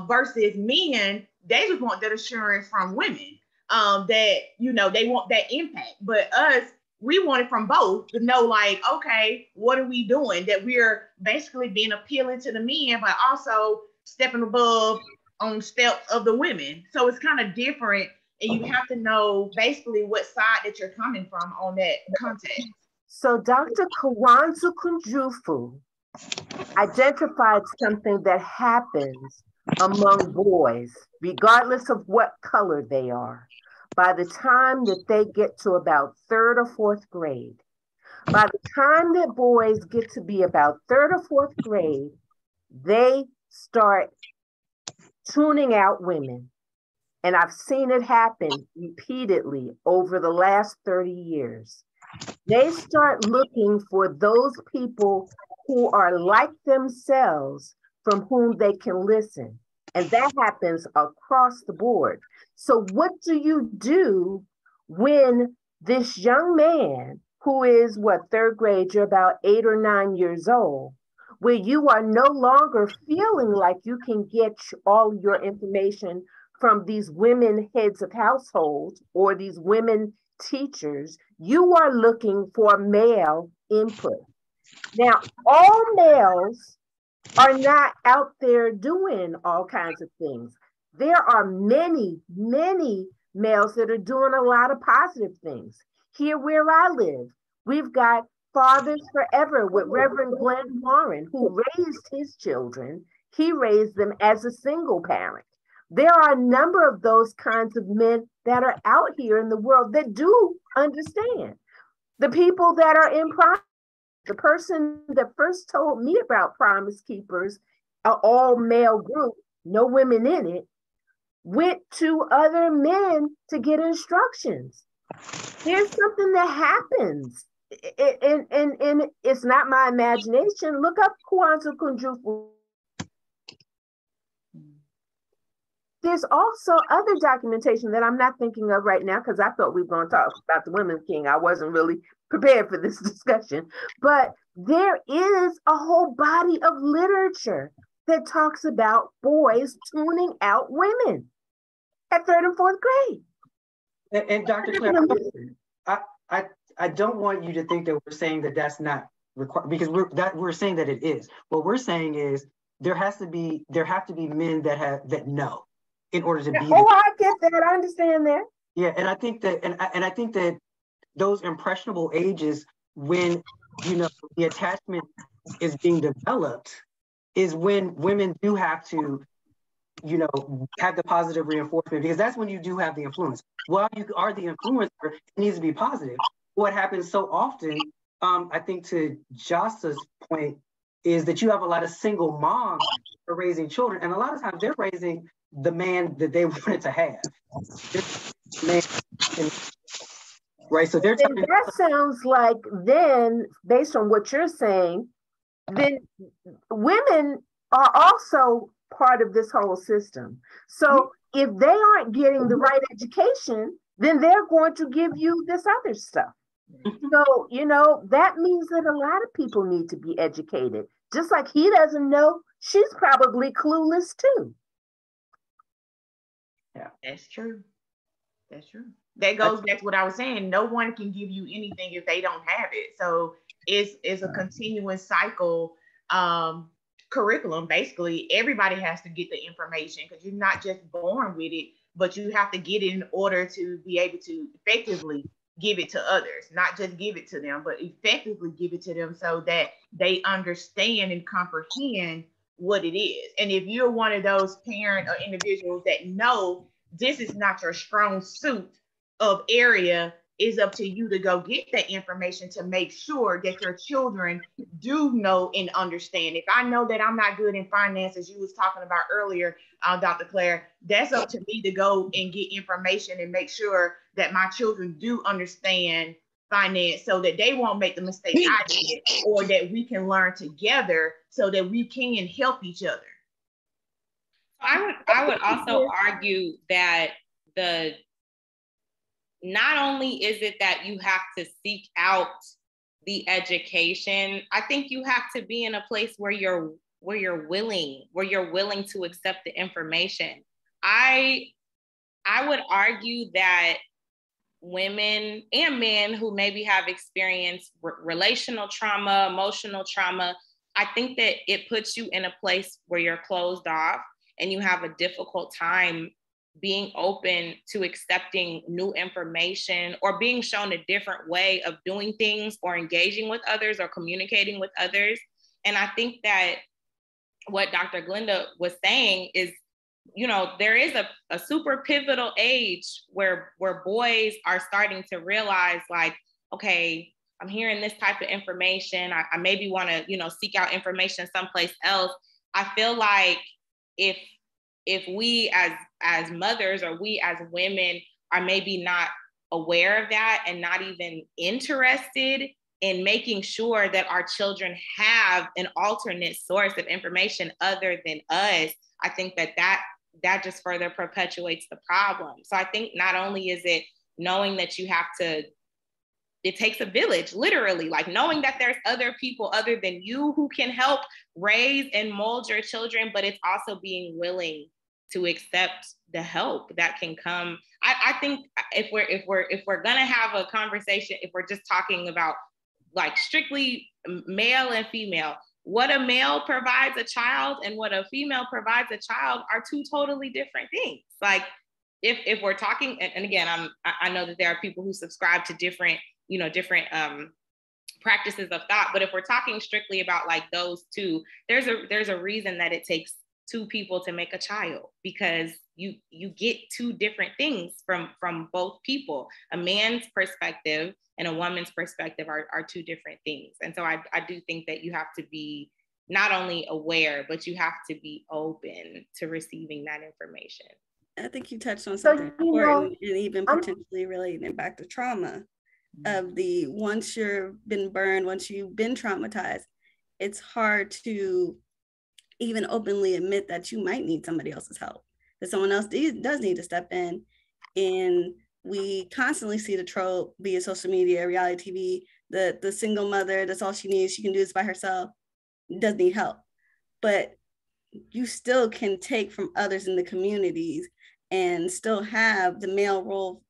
versus men, they just want that assurance from women, that, you know, they want that impact. But us, we want it from both, to know, like, okay, what are we doing? That we're basically being appealing to the men, but also stepping above on steps of the women. So it's kind of different, and you have to know basically what side that you're coming from on that context. So Dr. Kawanzu Kunjufu identified something that happens among boys, regardless of what color they are, by the time that they get to about 3rd or 4th grade. By the time that boys get to be about 3rd or 4th grade, they start tuning out women. And I've seen it happen repeatedly over the last 30 years. They start looking for those people who are like themselves, from whom they can listen. And that happens across the board. So what do you do when this young man, who is what, 3rd grade, you're about 8 or 9 years old, where you are no longer feeling like you can get all your information from these women heads of households or these women teachers, you are looking for male input. Now, all males are not out there doing all kinds of things. There are many, many males that are doing a lot of positive things. Here where I live, we've got Fathers Forever with Reverend Glenn Warren, who raised his children. He raised them as a single parent. There are a number of those kinds of men that are out here in the world that do understand. The people that are in Promise, the person that first told me about Promise Keepers, an all-male group, no women in it, went to other men to get instructions. There's something that happens. And it's not my imagination. Look up Kawanzu Kunjufu. There's also other documentation that I'm not thinking of right now, because I thought we were going to talk about the Women's King. I wasn't really prepared for this discussion. But there is a whole body of literature that talks about boys tuning out women at 3rd and 4th grade. And Dr. Clare, I don't want you to think that we're saying that that's not required, because we're saying that it is. What we're saying is there have to be men that know in order to be. Oh, I get that. I understand that. Yeah, and I think that, and I think that those impressionable ages, when the attachment is being developed, is when women do have to, have the positive reinforcement, because that's when you do have the influence. While you are the influencer, it needs to be positive. What happens so often, I think, to Josa's point, is that you have a lot of single moms who are raising children, and a lot of times they're raising the man that they wanted to have. Right, so they're talking. That sounds like, then, based on what you're saying, then women are also part of this whole system. So if they aren't getting the right education, then they're going to give you this other stuff. So, that means that a lot of people need to be educated. Just like he doesn't know, she's probably clueless too. Yeah, that's true. That's true. That goes back to what I was saying. No one can give you anything if they don't have it. So it's a continuous cycle curriculum. Basically, everybody has to get the information, because you're not just born with it, but you have to get it in order to be able to effectively give it to others. Not just give it to them, but effectively give it to them so that they understand and comprehend what it is. And if you're one of those parent or individuals that know this is not your strong suit of area, is up to you to go get that information to make sure that your children do know and understand. If I know that I'm not good in finance, as you was talking about earlier, Dr. Clare, that's up to me to go and get information and make sure that my children do understand finance, so that they won't make the mistakes I did, or that we can learn together so that we can help each other. I would also argue that not only is it that you have to seek out the education, I think you have to be in a place where you're willing to accept the information. I would argue that women and men who maybe have experienced relational trauma, emotional trauma, I think that it puts you in a place where you're closed off and you have a difficult time being open to accepting new information or being shown a different way of doing things or engaging with others or communicating with others. And I think that what Dr. Glenda was saying is, there is a super pivotal age where boys are starting to realize, like, okay, I'm hearing this type of information. I maybe want to, seek out information someplace else. I feel like if we as mothers, or we as women, are maybe not aware of that and not even interested in making sure that our children have an alternate source of information other than us, I think that just further perpetuates the problem. So I think not only is it knowing that it takes a village, literally, like knowing that there's other people other than you who can help raise and mold your children, but it's also being willing to accept the help that can come. I think if we're gonna have a conversation, if we're just talking about like strictly male and female, what a male provides a child and what a female provides a child are two totally different things. Like if we're talking, and again, I know that there are people who subscribe to different practices of thought, but if we're talking strictly about like those two, there's a reason that it takes two people to make a child, because you get two different things from both people. A man's perspective and a woman's perspective are two different things. And so I do think that you have to be not only aware, but you have to be open to receiving that information. I think you touched on something important, and even potentially relating it back to trauma, of the once you've been burned, once you've been traumatized, it's hard to even openly admit that you might need somebody else's help, that someone else does need to step in. And we constantly see the trope, be it social media, reality TV, the single mother, that's all she needs, she can do this by herself, doesn't need help. But you still can take from others in the communities and still have the male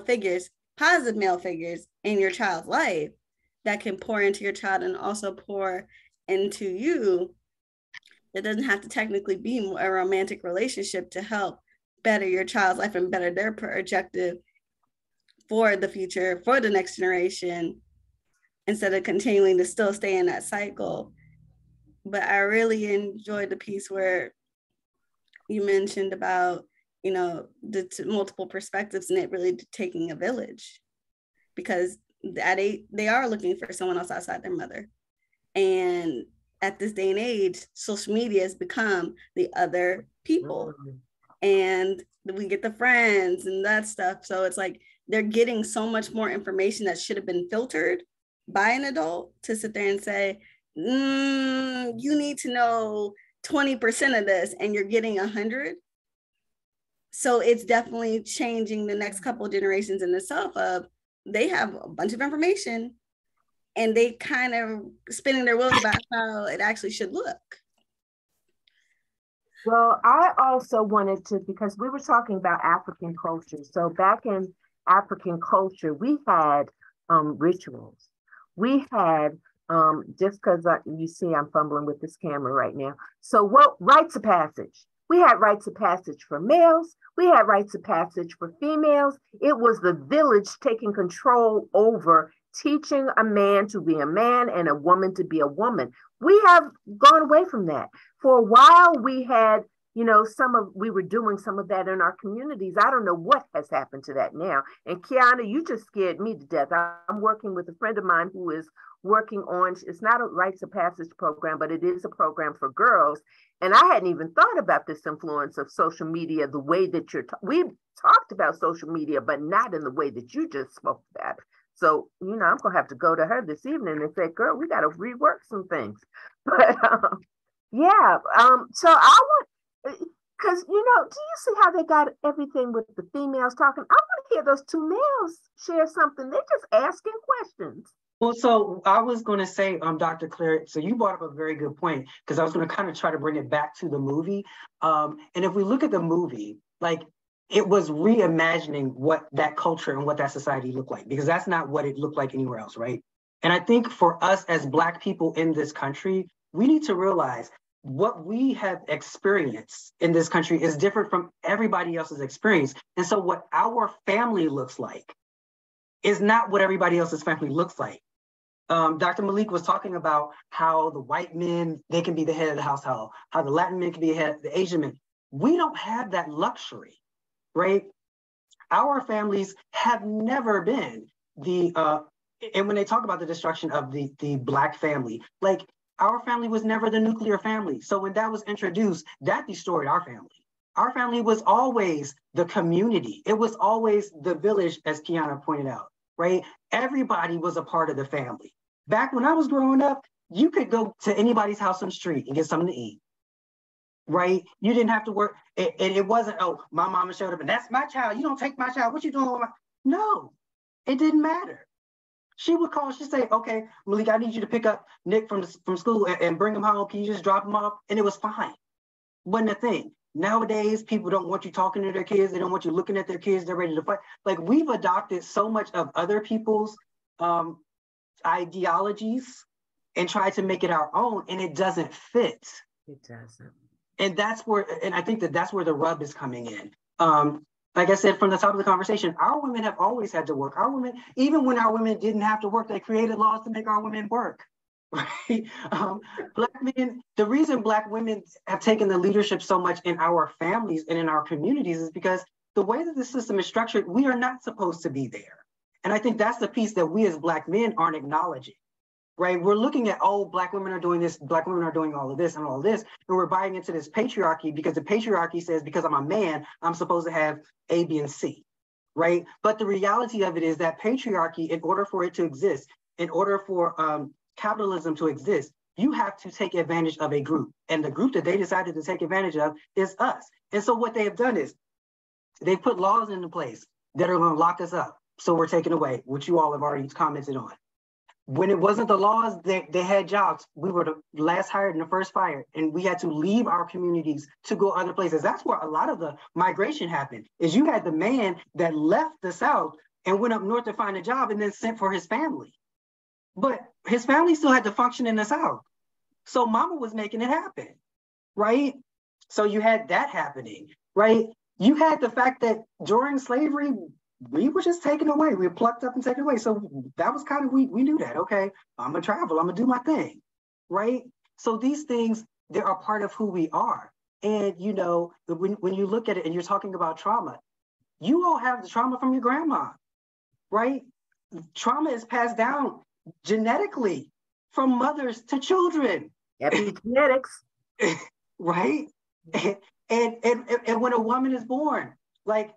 figures, positive male figures in your child's life that can pour into your child and also pour into you, It doesn't have to technically be a romantic relationship to help better your child's life and better their projective for the future, for the next generation, instead of continuing to still stay in that cycle. But I really enjoyed the piece where you mentioned about, you know, the multiple perspectives and it really taking a village, because at 8, they are looking for someone else outside their mother. And at this day and age, social media has become the other people. And we get the friends and that stuff. So it's like they're getting so much more information that should have been filtered by an adult to sit there and say, you need to know 20% of this, and you're getting 100. So it's definitely changing the next couple of generations in itself of they have a bunch of information and they kind of spinning their wheels about how it actually should look. Well, I also wanted to, because we were talking about African culture. So back in African culture, we had rituals. We had, just because you see I'm fumbling with this camera right now. So what rites of passage? We had rites of passage for males. We had rites of passage for females. It was the village taking control over teaching a man to be a man and a woman to be a woman. We have gone away from that. For a while, we had, you know, we were doing some of that in our communities. I don't know what has happened to that now. And Kiana, you just scared me to death. I'm working with a friend of mine who is working on, it's not a rites of passage program, but it is a program for girls. And I hadn't even thought about this influence of social media, the way that we talked about social media, but not in the way that you just spoke about. So, you know, I'm going to have to go to her this evening and say, girl, we got to rework some things. But yeah, so I want, because, you know, do you see how they got everything with the females talking? I want to hear those two males share something. They're just asking questions. Well, so I was going to say, Dr. Clare, so you brought up a very good point, because I was going to kind of try to bring it back to the movie. And if we look at the movie, like, it was reimagining what that culture and what that society looked like, because that's not what it looked like anywhere else, right? And I think for us as Black people in this country, we need to realize what we have experienced in this country is different from everybody else's experience. And so what our family looks like is not what everybody else's family looks like. Dr. Malik was talking about how the white men, they can be the head of the household, how the Latin men can be the head, the Asian men. We don't have that luxury, right? Our families have never been and when they talk about the destruction of the Black family, like, our family was never the nuclear family. So when that was introduced, that destroyed our family. Our family was always the community. It was always the village, as Kiana pointed out, right? Everybody was a part of the family. Back when I was growing up, you could go to anybody's house on the street and get something to eat, right? You didn't have to work. It wasn't, oh, my mama showed up and that's my child. You don't take my child. What you doing with my? No, it didn't matter. She would call, she'd say, okay, Malik, I need you to pick up Nick from school and bring him home. Can you just drop him off? And it was fine. Wasn't a thing. Nowadays, people don't want you talking to their kids. They don't want you looking at their kids. They're ready to fight. Like, we've adopted so much of other people's ideologies and tried to make it our own, and it doesn't fit. It doesn't. And I think that's where the rub is coming in. Like I said, from the top of the conversation, our women have always had to work. Our women, even when our women didn't have to work, they created laws to make our women work. Right? Black men, the reason Black women have taken the leadership so much in our families and in our communities is because the way that the system is structured, we are not supposed to be there. And I think that's the piece that we as Black men aren't acknowledging, right? We're looking at, oh, Black women are doing this, Black women are doing all of this and all of this, and we're buying into this patriarchy because the patriarchy says, because I'm a man, I'm supposed to have A, B, and C, right? But the reality of it is that patriarchy, in order for it to exist, in order for capitalism to exist, you have to take advantage of a group. And the group that they decided to take advantage of is us. And so what they have done is they put laws into place that are going to lock us up. So we're taken away, which you all have already commented on. When it wasn't the laws, they had jobs. We were the last hired and the first fired, and we had to leave our communities to go other places. That's where a lot of the migration happened, is you had the man that left the South and went up north to find a job and then sent for his family. But his family still had to function in the South. So mama was making it happen. right? So you had that happening, right? You had the fact that during slavery, we were just taken away. We were plucked up and taken away. So that was kind of, we knew that, okay, I'm gonna travel, I'm gonna do my thing, right? So these things, they are part of who we are. And you know, when you look at it and you're talking about trauma, you all have the trauma from your grandma, right? Trauma is passed down genetically from mothers to children. Epigenetics. Right? And when a woman is born, like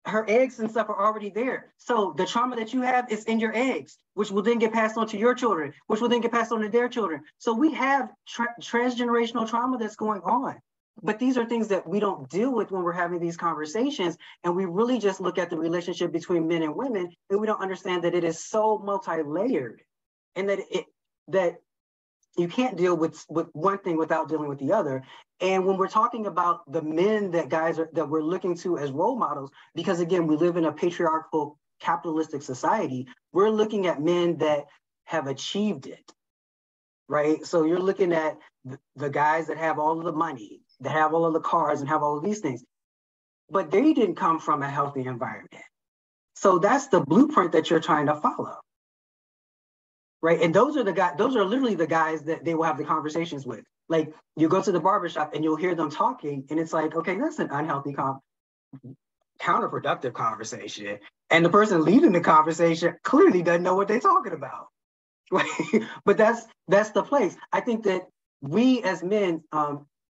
her eggs and stuff are already there. So the trauma that you have is in your eggs, which will then get passed on to your children, which will then get passed on to their children. So we have transgenerational trauma that's going on. But these are things that we don't deal with when we're having these conversations. And we really just look at the relationship between men and women, and we don't understand that it is so multi-layered, and that you can't deal with one thing without dealing with the other. And when we're talking about the men that we're looking to as role models, because again, we live in a patriarchal capitalistic society, we're looking at men that have achieved it, right? So you're looking at the guys that have all of the money, that have all of the cars and have all of these things, but they didn't come from a healthy environment. So that's the blueprint that you're trying to follow. Right. And those are literally the guys that they will have the conversations with. Like you go to the barbershop and you'll hear them talking, and it's like, okay, that's an unhealthy, counterproductive conversation. And the person leading the conversation clearly doesn't know what they're talking about. Right. But that's the place. I think that we as men,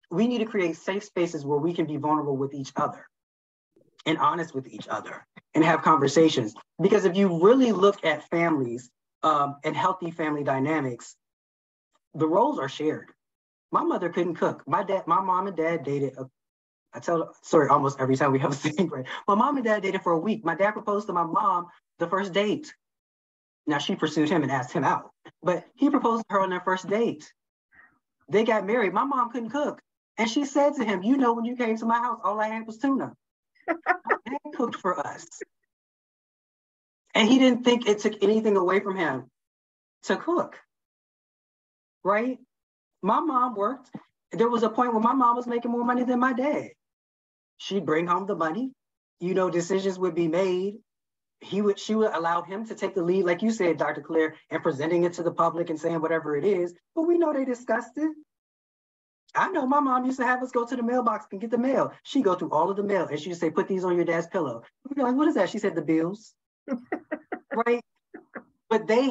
we need to create safe spaces where we can be vulnerable with each other and honest with each other and have conversations. Because if you really look at families, and healthy family dynamics, the roles are shared. My mother couldn't cook. My mom and dad dated. Almost every time we have a scene break. My mom and dad dated for a week. My dad proposed to my mom the first date. Now she pursued him and asked him out, but he proposed to her on their first date. They got married. My mom couldn't cook, and she said to him, "You know, when you came to my house, all I had was tuna. My dad cooked for us." And he didn't think it took anything away from him to cook, right? My mom worked. There was a point where my mom was making more money than my dad. She'd bring home the money. You know, decisions would be made. She would allow him to take the lead, like you said, Dr. Clare, and presenting it to the public and saying whatever it is. But we know they discussed it. I know my mom used to have us go to the mailbox and get the mail. She'd go through all of the mail and she'd say, "Put these on your dad's pillow." We'd be like, "What is that?" She said, "The bills." Right? But they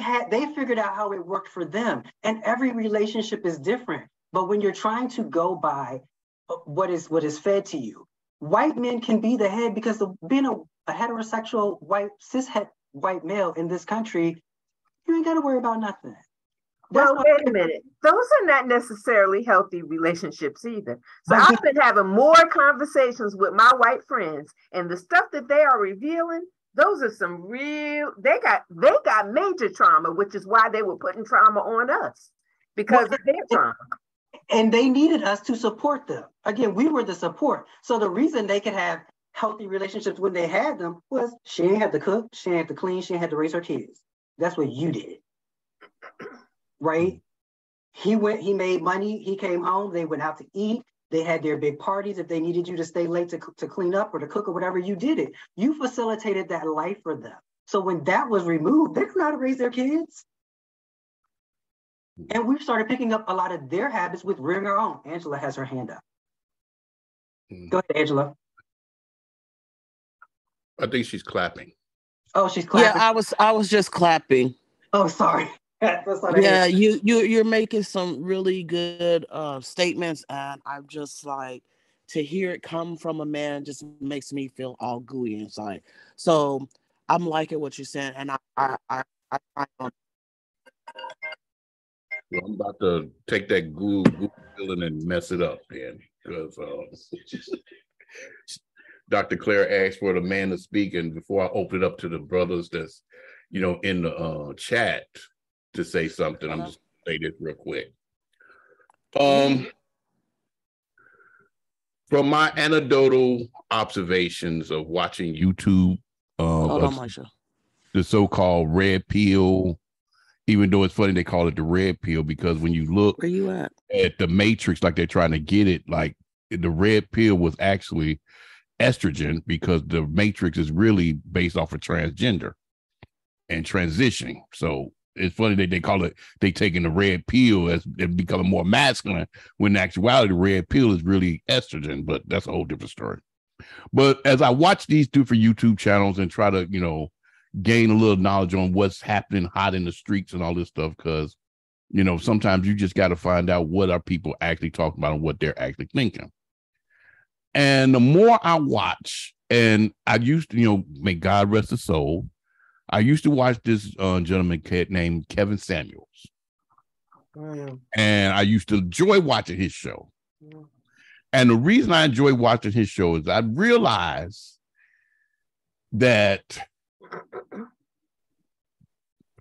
figured out how it worked for them. And every relationship is different. But when you're trying to go by what is fed to you, white men can be the head because of being a heterosexual white male in this country, you ain't got to worry about nothing. Well, wait a minute. Those are not necessarily healthy relationships either. So I've been having more conversations with my white friends, and the stuff that they are revealing, those are some real, they got major trauma, which is why they were putting trauma on us because of their trauma. And they needed us to support them. Again, we were the support. So the reason they could have healthy relationships when they had them was she ain't had to cook, she ain't had to clean, she ain't had to raise her kids. That's what you did. Right? He made money, he came home, they went out to eat, they had their big parties. If they needed you to stay late to clean up or to cook or whatever, you did it. You facilitated that life for them. So when that was removed, they didn't know how to raise their kids. And we started picking up a lot of their habits with rearing our own. Angela has her hand up. Go ahead, Angela. I think she's clapping. Oh, she's clapping. Yeah, I was just clapping. Oh, sorry. Yeah, you're making some really good statements, and I'm just like, to hear it come from a man just makes me feel all gooey inside. So I'm liking what you're saying, and I Well, I'm about to take that goo feeling and mess it up, then, because Dr. Clare asked for the man to speak, and before I open it up to the brothers that's, in the chat to say something, I'm just gonna say this real quick. From my anecdotal observations of watching YouTube, the so-called red pill. Even though it's funny they call it the red pill, because when you look, where you at? at the matrix like they're trying to get it. Like the red pill was actually estrogen because the matrix is really based off of transgender and transitioning. So it's funny that they call it, they taking the red pill as it becoming more masculine, when in actuality, the red pill is really estrogen, but that's a whole different story. But as I watch these different YouTube channels and try to, you know, gain a little knowledge on what's happening hot in the streets and all this stuff, because, you know, sometimes you just got to find out what are people actually talking about and what they're actually thinking. And the more I watch, and I used to, you know, may God rest his soul, I used to watch this gentleman named Kevin Samuels. And I used to enjoy watching his show. And the reason I enjoy watching his show is I realized that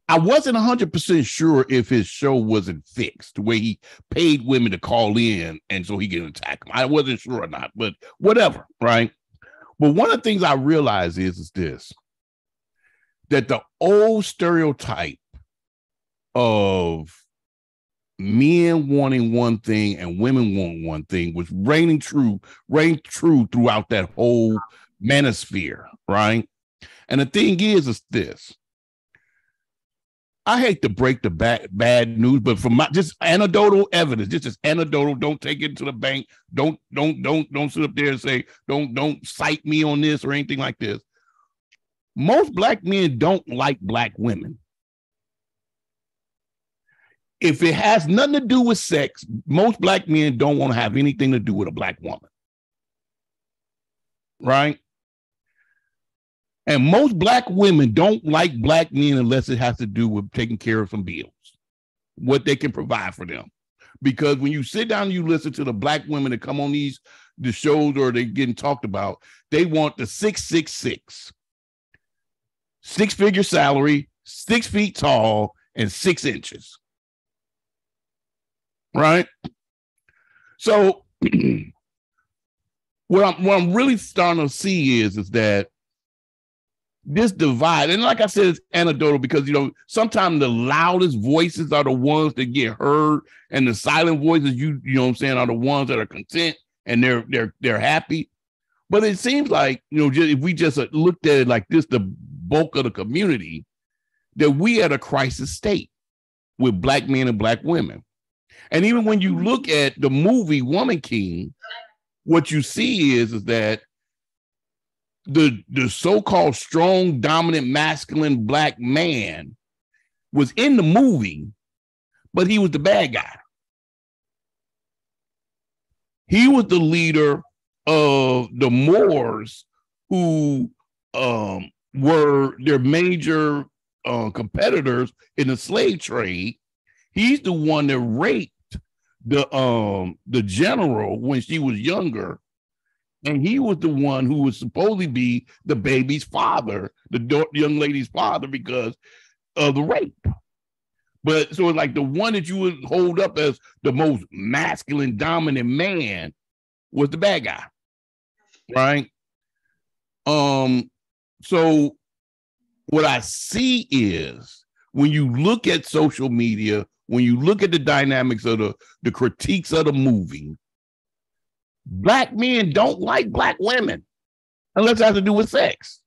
I wasn't 100% sure if his show wasn't fixed, the way he paid women to call in and so he can attack them. I wasn't sure or not, but whatever, right? But one of the things I realized is this, that the old stereotype of men wanting one thing and women want one thing was reigning true throughout that whole manosphere, right? And the thing is this. I hate to break the bad news, but from my just anecdotal evidence, this is anecdotal. Don't take it to the bank. Don't sit up there and say, don't cite me on this or anything like this. Most black men don't like black women. If it has nothing to do with sex, most black men don't want to have anything to do with a black woman. Right? And most black women don't like black men unless it has to do with taking care of some bills, what they can provide for them. Because when you sit down and you listen to the black women that come on the shows or they getting talked about, they want the 666. 6-figure salary, 6 feet tall, and 6 inches. Right? So what I'm really starting to see is that this divide, and like I said, it's anecdotal because, you know, sometimes the loudest voices are the ones that get heard, and the silent voices, you know what I'm saying, are the ones that are content and they're happy. But it seems like, you know, if we just looked at it like this, the bulk of the community, that we at a crisis state with black men and black women. And even when you look at the movie Woman King, what you see is that the so-called strong, dominant, masculine black man was in the movie, but he was the bad guy. He was the leader of the Moors, who were their major competitors in the slave trade. He's the one that raped the general when she was younger, and he was the one who was supposedly be the baby's father, the young lady's father, because of the rape. But so it's like the one that you would hold up as the most masculine, dominant man was the bad guy, right? So what I see is when you look at social media, when you look at the dynamics of the critiques of the movie, black men don't like black women unless it has to do with sex.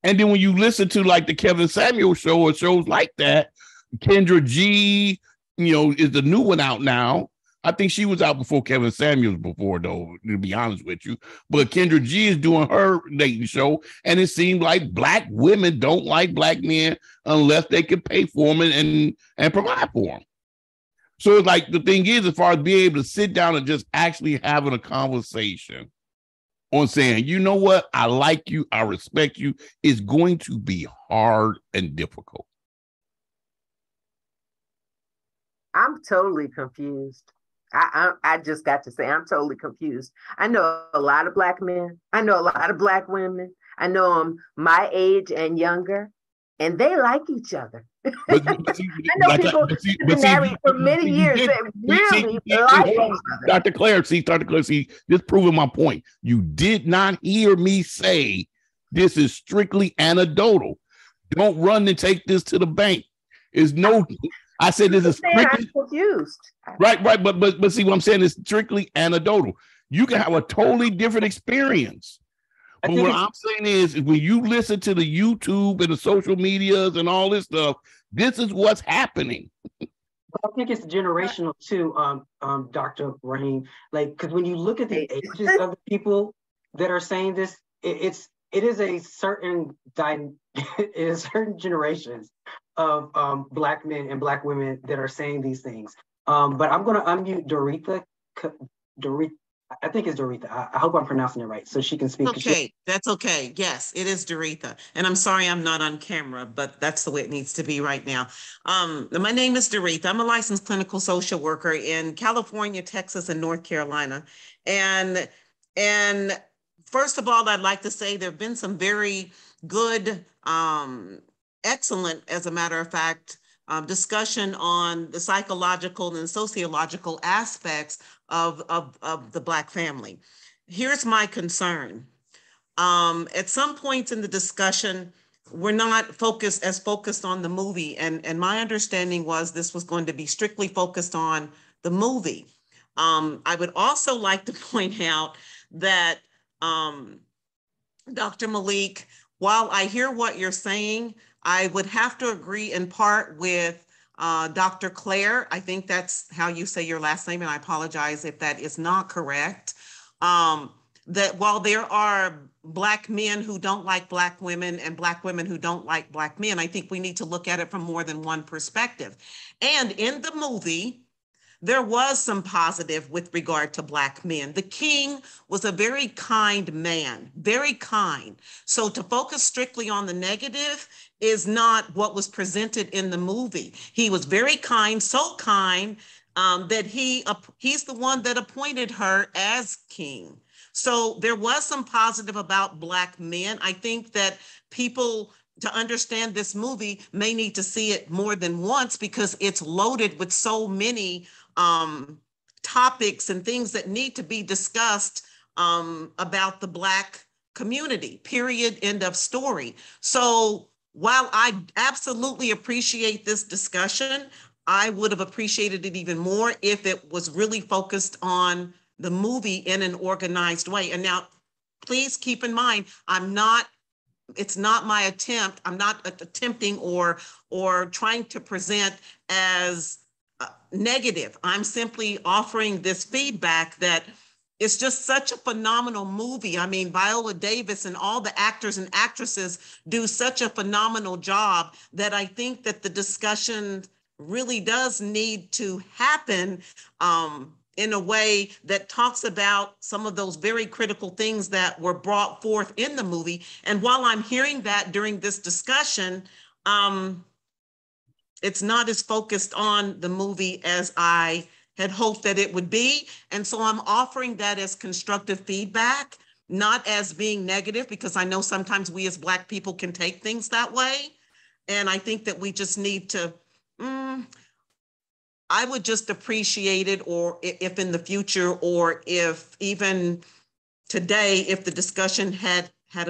And then when you listen to like the Kevin Samuels show or shows like that, Kendra G, you know, is the new one out now. I think she was out before Kevin Samuels before, though, to be honest with you. But Kendra G is doing her dating show, and it seemed like black women don't like black men unless they can pay for them and provide for them. So it's like the thing is, as far as being able to sit down and just actually having a conversation on saying, you know what, I like you, I respect you, is going to be hard and difficult. I'm totally confused. I just got to say, I'm totally confused. I know a lot of black men. I know a lot of black women. I know them my age and younger, and they like each other. But I know people who've been married for many years that really like each other. Dr. Clare, this proving my point. You did not hear me say this is strictly anecdotal. Don't run and take this to the bank. I said this is I'm strictly confused. right, but see what I'm saying is strictly anecdotal. You can have a totally different experience. But what I'm saying is when you listen to the YouTube and the social medias and all this stuff, this is what's happening. I think it's generational too, Dr. Raheem. Like, because when you look at the ages of the people that are saying this, it is a certain generations of Black men and Black women that are saying these things. But I'm going to unmute Doretha. I think it's Doretha. I hope I'm pronouncing it right, so she can speak. Okay, that's okay. Yes, it is Doretha. And I'm sorry I'm not on camera, but that's the way it needs to be right now. My name is Doretha. I'm a licensed clinical social worker in California, Texas, and North Carolina. And first of all, I'd like to say there have been some very good, excellent, as a matter of fact, discussion on the psychological and sociological aspects of the Black family. Here's my concern. At some points in the discussion, we're not focused on the movie. And my understanding was this was going to be strictly focused on the movie. I would also like to point out that Dr. Malik, while I hear what you're saying, I would have to agree in part with Dr. Clare. I think that's how you say your last name, and I apologize if that is not correct. That while there are Black men who don't like Black women and Black women who don't like Black men, I think we need to look at it from more than one perspective. And in the movie, there was some positive with regard to Black men. The king was a very kind man, very kind. So to focus strictly on the negative is not what was presented in the movie. He was very kind, so kind that he's the one that appointed her as king. So there was some positive about Black men. I think that people, to understand this movie, may need to see it more than once because it's loaded with so many topics and things that need to be discussed about the Black community, period, end of story. So while I absolutely appreciate this discussion, I would have appreciated it even more if it was really focused on the movie in an organized way. And now, please keep in mind, it's not my attempt. I'm not attempting or trying to present as negative. I'm simply offering this feedback that it's just such a phenomenal movie. I mean, Viola Davis and all the actors and actresses do such a phenomenal job that I think that the discussion really does need to happen in a way that talks about some of those very critical things that were brought forth in the movie. And while I'm hearing that during this discussion, it's not as focused on the movie as I had hoped that it would be. And so I'm offering that as constructive feedback, not as being negative, because I know sometimes we as Black people can take things that way. And I think that we just need to, I would just appreciate it, or if in the future, or if even today, if the discussion had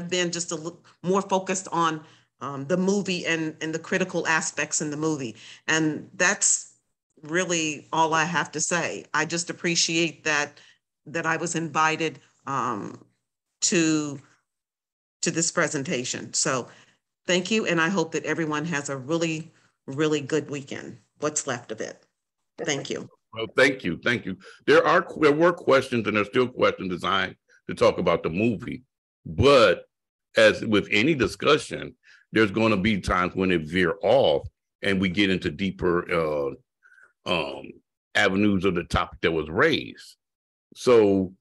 been just a little more focused on the movie and the critical aspects in the movie. And that's really all I have to say. I just appreciate that I was invited to this presentation. So thank you. And I hope that everyone has a really, really good weekend, what's left of it. Thank you. Well, thank you. Thank you. There were questions, and there's still questions designed to talk about the movie. But as with any discussion, there's going to be times when it veer off and we get into deeper avenues of the topic that was raised. So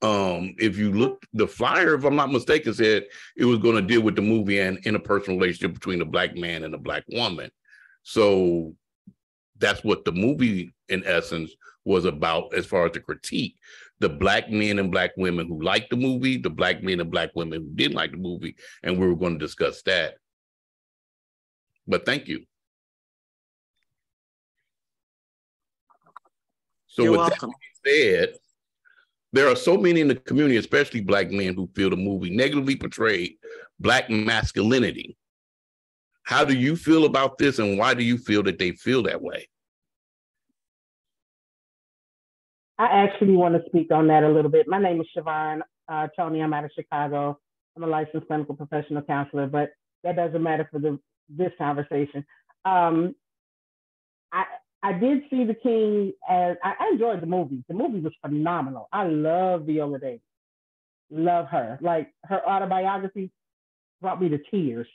if you look, the flyer, if I'm not mistaken, said it was going to deal with the movie and interpersonal relationship between a Black man and a Black woman. So that's what the movie, in essence, was about as far as the critique. The Black men and Black women who liked the movie, the Black men and Black women who didn't like the movie, and we were going to discuss that. But thank you. So You're with welcome. that being said, there are so many in the community, especially Black men, who feel the movie negatively portrayed Black masculinity. How do you feel about this, and why do you feel that they feel that way? I actually want to speak on that a little bit. My name is Chevonne Toney. I'm out of Chicago. I'm a licensed clinical professional counselor, but that doesn't matter for this conversation. I did see The King as, I enjoyed the movie. The movie was phenomenal. I love Viola Davis. Love her. Like, her autobiography brought me to tears.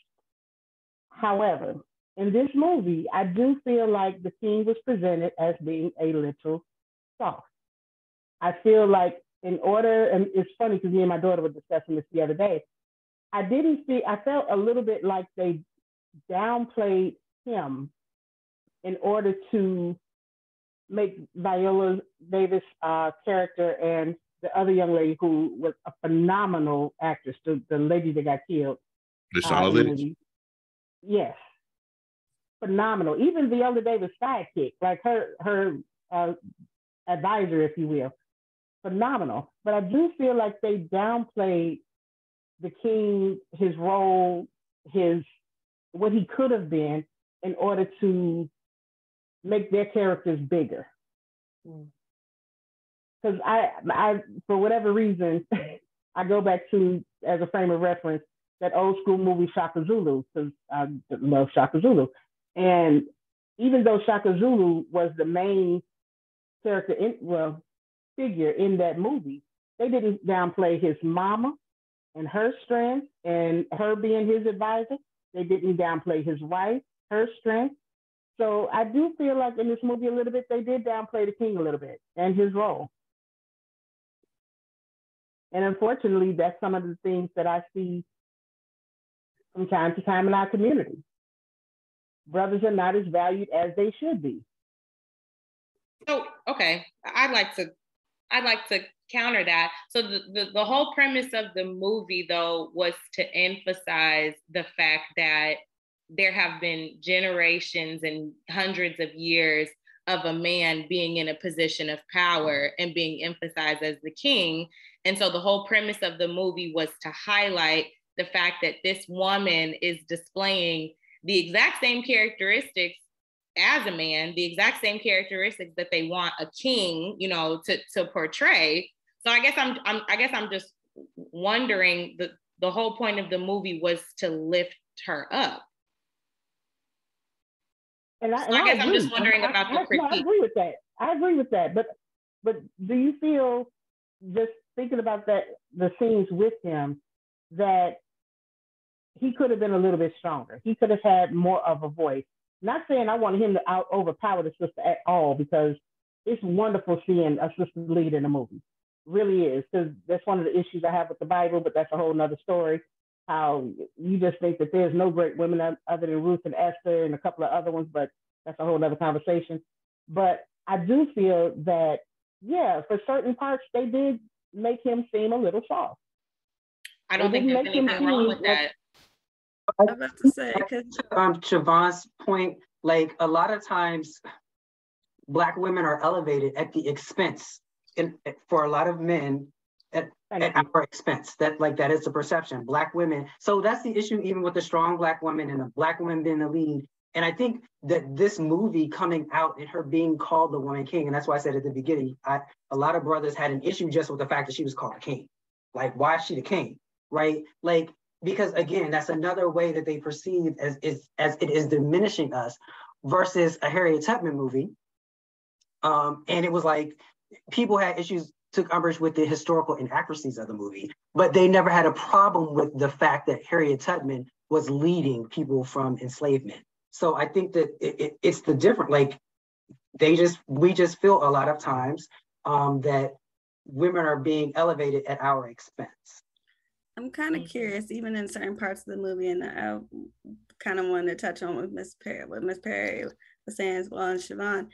However, in this movie, I do feel like The King was presented as being a little soft. I feel like in order, and it's funny because me and my daughter were discussing this the other day, I felt a little bit like they downplayed him in order to make Viola Davis' character and the other young lady who was a phenomenal actress, the lady that got killed. Yes, phenomenal. Even Viola Davis' sidekick, like her advisor, if you will, phenomenal. But I do feel like they downplayed the King, his role, what he could have been, in order to make their characters bigger. Because I, for whatever reason, I go back to, as a frame of reference, that old school movie Shaka Zulu, because I love Shaka Zulu. And even though Shaka Zulu was the main character, figure in that movie, they didn't downplay his mama and her strength and her being his advisor. They didn't downplay his wife, her strength. So I do feel like in this movie a little bit, they did downplay the King a little bit and his role. And unfortunately, that's some of the things that I see from time to time in our community. Brothers are not as valued as they should be. So, okay, I'd like to counter that. So the whole premise of the movie, though, was to emphasize the fact that there have been generations and hundreds of years of a man being in a position of power and being emphasized as the king. And so the whole premise of the movie was to highlight the fact that this woman is displaying the exact same characteristics as a man, the exact same characteristics that they want a king, to portray. So I guess I'm just wondering, the whole point of the movie was to lift her up. And I guess I'm just wondering about the critique. I agree with that. But do you feel, just thinking about that, the scenes with him, that he could have been a little bit stronger? He could have had more of a voice. Not saying I want him to overpower the sister at all, because it's wonderful seeing a sister lead in a movie. Really is, because that's one of the issues I have with the Bible, but that's a whole nother story. How you just think that there's no great women other than Ruth and Esther and a couple of other ones, but that's a whole nother conversation. But I do feel that, yeah, for certain parts, they did make him seem a little soft. I don't think there's anything wrong with that. I was about to say, Chevonne's point, like, a lot of times Black women are elevated at the expense, for a lot of men, at our expense. That is the perception. Black women. So that's the issue, even with the strong Black woman and a Black woman being the lead. And I think that this movie coming out and her being called the woman king, and that's why I said at the beginning, a lot of brothers had an issue just with the fact that she was called a king. Like, why is she the king, right? Like, because again, that's another way that they perceive as it is diminishing us, versus a Harriet Tubman movie. And it was like, people had issues, took umbrage with the historical inaccuracies of the movie, but they never had a problem with the fact that Harriet Tubman was leading people from enslavement. So I think that it's the different, like, we just feel a lot of times that women are being elevated at our expense. I'm kind of curious, even in certain parts of the movie, and I kind of wanted to touch on what Miss Perry was saying as well, and Chevonne,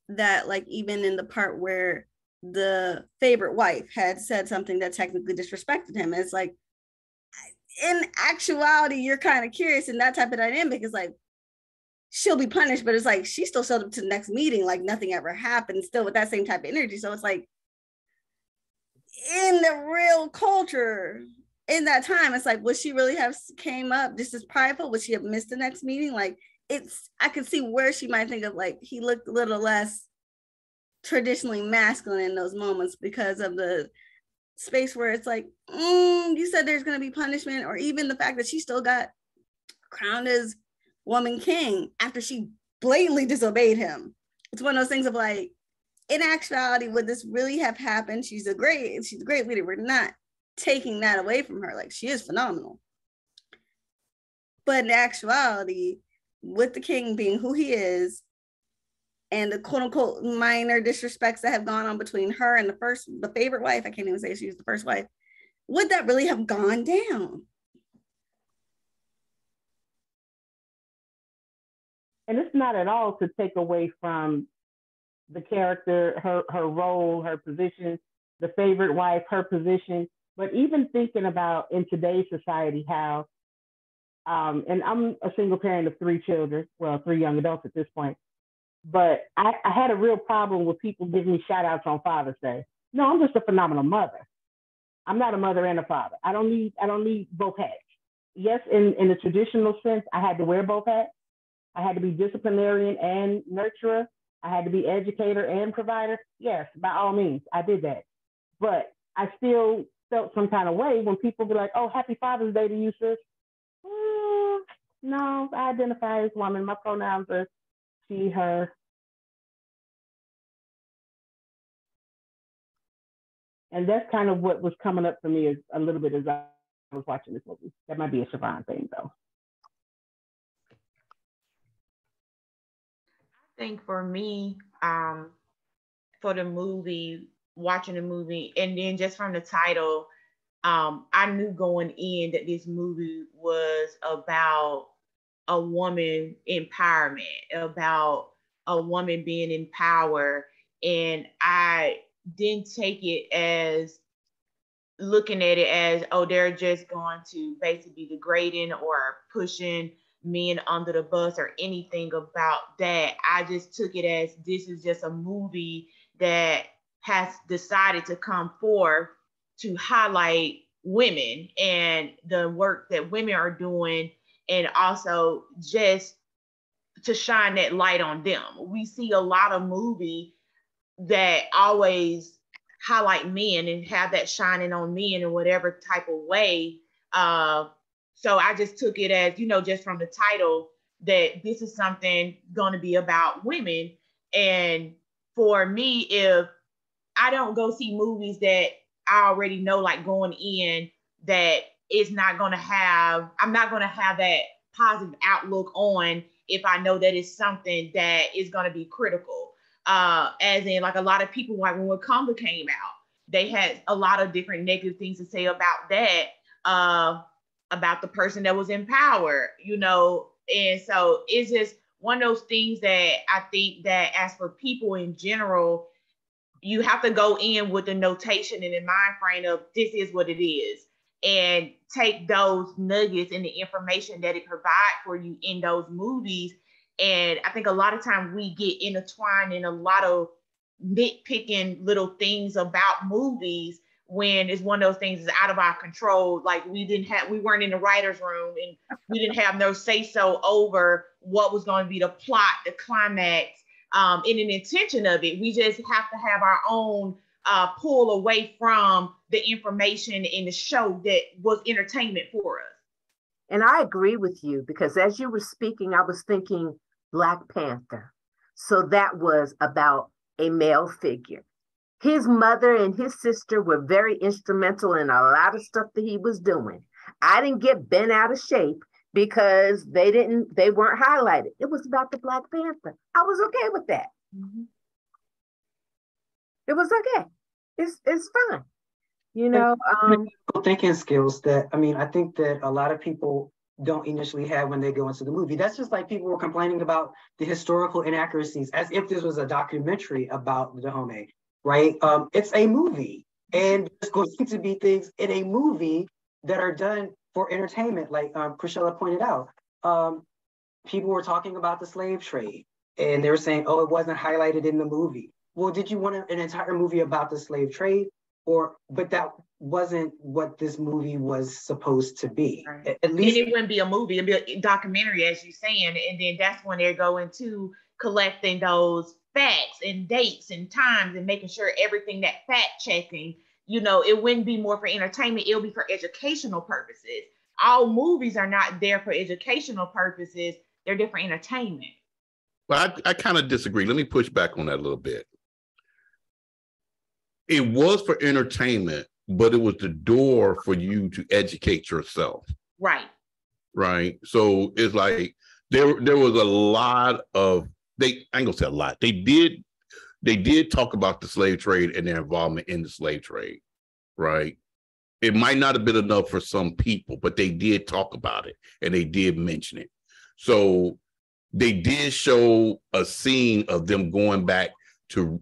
that, like, even in the part where the favorite wife had said something that technically disrespected him, it's like, in actuality, you're kind of curious, and that type of dynamic is like, she'll be punished, but it's like, she still showed up to the next meeting like nothing ever happened, still with that same type of energy. So it's like, in the real culture, in that time, it's like, would she really have came up just as prideful? Would she have missed the next meeting? Like, I could see where she might think of, like, he looked a little less traditionally masculine in those moments because of the space where it's like, you said there's going to be punishment, or even the fact that she still got crowned as woman king after she blatantly disobeyed him. It's one of those things of like, in actuality, would this really have happened? She's a great leader. We're not taking that away from her. Like, she is phenomenal. But in actuality, with the king being who he is, and the quote unquote minor disrespects that have gone on between her and the favorite wife, I can't even say she was the first wife, would that really have gone down? And it's not at all to take away from the character, her role, her position, the favorite wife, her position, but even thinking about in today's society how, and I'm a single parent of 3 children, well, 3 young adults at this point, but I had a real problem with people giving me shout outs on Father's Day. No, I'm just a phenomenal mother. I'm not a mother and a father. I don't need both hats. Yes, in the traditional sense, I had to wear both hats. I had to be disciplinarian and nurturer. I had to be educator and provider. Yes, by all means, I did that. But I still felt some kind of way when people be like, oh, happy Father's Day to you, sis. No, I identify as woman. My pronouns are she, her. And that's kind of what was coming up for me as a little bit as I was watching this movie. That might be a Chevonne thing, though. I think for me, for the movie, watching the movie, and then just from the title, I knew going in that this movie was about a woman empowerment, about a woman being in power. And I didn't take it as looking at it as, oh, they're just going to basically be degrading or pushing men under the bus or anything about that. I just took it as this is just a movie that has decided to come forth to highlight women and the work that women are doing, and also just to shine that light on them. We see a lot of movies that always highlight men and have that shining on men in whatever type of way. So I just took it as, just from the title, that this is something going to be about women. And for me, if I don't go see movies that I already know, like going in, that it's not going to have, I'm not going to have that positive outlook on if I know that it's something that is going to be critical. As in, like, a lot of people, like when Wakanda came out, they had a lot of different negative things to say about that, about the person that was in power, and so it's just one of those things that I think that as for people in general, you have to go in with the notation and the mind frame of this is what it is, and take those nuggets and the information that it provides for you in those movies. And I think a lot of times we get intertwined in a lot of nitpicking little things about movies when it's one of those things that's out of our control. Like we weren't in the writer's room, and we didn't have no say so over what was going to be the plot, the climax, and an intention of it. We just have to have our own pull away from the information in the show that was entertainment for us. And I agree with you, because as you were speaking, I was thinking Black Panther. So that was about a male figure. His mother and his sister were very instrumental in a lot of stuff that he was doing. I didn't get bent out of shape because they weren't highlighted. It was about the Black Panther. I was okay with that. Mm-hmm. It was okay. It's fine. Thinking skills that, I think that a lot of people don't initially have when they go into the movie. That's just like people were complaining about the historical inaccuracies as if this was a documentary about the Dahomey, right? It's a movie, and there's going to be things in a movie that are done for entertainment, like Priscilla pointed out. People were talking about the slave trade, and they were saying, oh, it wasn't highlighted in the movie. Well, did you want an entire movie about the slave trade? but that wasn't what this movie was supposed to be. Right. At least it wouldn't be a movie, it'd be a documentary, as you're saying. And then that's when they're going to collecting those facts and dates and times and making sure everything, that fact checking, you know, it wouldn't be more for entertainment, it'll be for educational purposes. All movies are not there for educational purposes, they're there for entertainment. Well, I kind of disagree. Let me push back on that a little bit. It was for entertainment, but it was the door for you to educate yourself. Right. Right. So it's like there was a lot of, I ain't gonna say a lot. They did talk about the slave trade and their involvement in the slave trade. Right. It might not have been enough for some people, but they did talk about it and they did mention it. So they did show a scene of them going back to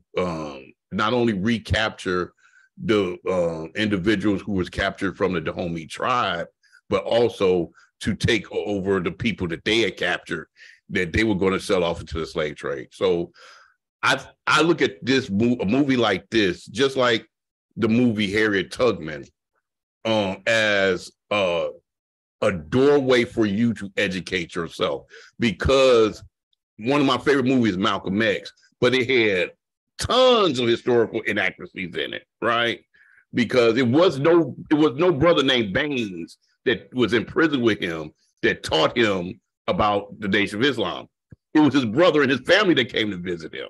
not only recapture the individuals who was captured from the Dahomey tribe, but also to take over the people that they had captured that they were going to sell off into the slave trade. So I look at this a movie like this, just like the movie Harriet Tubman, as a doorway for you to educate yourself, because one of my favorite movies is Malcolm X, but it had tons of historical inaccuracies in it, right? Because it was no brother named Baines that was in prison with him that taught him about the Nation of Islam. It was his brother and his family that came to visit him.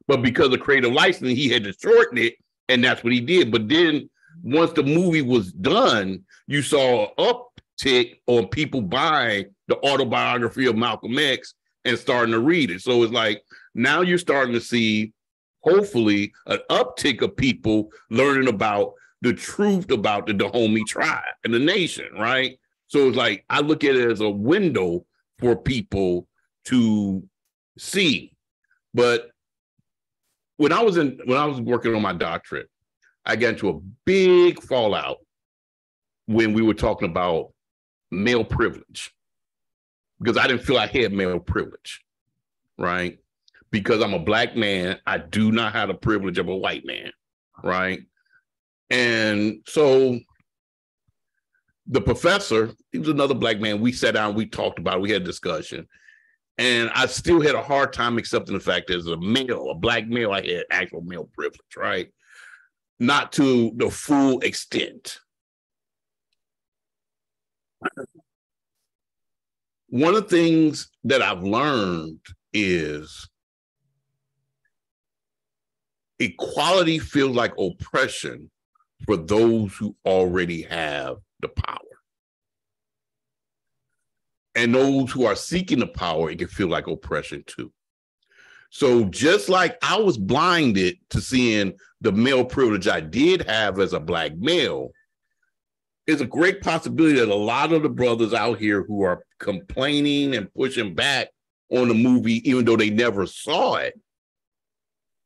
But because of creative licensing, he had to shorten it, and that's what he did. But then once the movie was done, you saw an uptick on people buying the autobiography of Malcolm X and starting to read it. So it's like now you're starting to see, hopefully, an uptick of people learning about the truth about the Dahomey tribe and the nation, right? So it's like I look at it as a window for people to see. But when I was working on my doctorate, I got into a big fallout when we were talking about male privilege, because I didn't feel I had male privilege, right? Because I'm a Black man, I do not have the privilege of a white man, right? And so the professor, he was another Black man, we sat down, we talked about it, we had a discussion, and I still had a hard time accepting the fact that as a male, a Black male, I had actual male privilege, right? Not to the full extent. One of the things that I've learned is equality feels like oppression for those who already have the power. And those who are seeking the power, it can feel like oppression too. So just like I was blinded to seeing the male privilege I did have as a Black male, there's a great possibility that a lot of the brothers out here who are complaining and pushing back on the movie, even though they never saw it,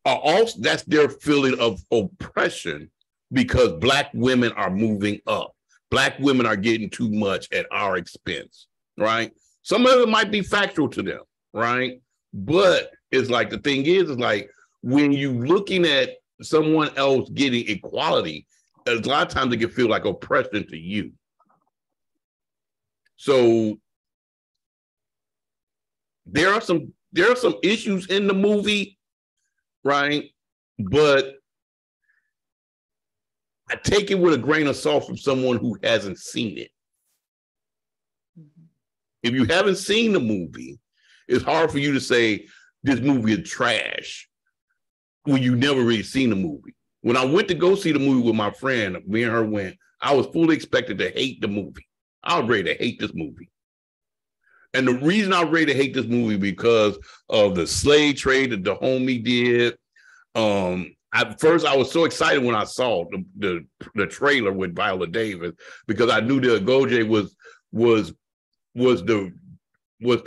are also, that's their feeling of oppression because Black women are moving up. Black women are getting too much at our expense, right? Some of it might be factual to them, right? But it's like, the thing is like, when you're looking at someone else getting equality, a lot of times it can feel like oppression to you. So there are some issues in the movie, right? But I take it with a grain of salt from someone who hasn't seen it. If you haven't seen the movie, it's hard for you to say this movie is trash when you never really seen the movie. When I went to go see the movie with my friend, me and her went, I was fully expected to hate the movie. I was ready to hate this movie. And the reason I was ready to hate this movie because of the slave trade that Dahomey did. At first, I was so excited when I saw the trailer with Viola Davis, because I knew that Goje was the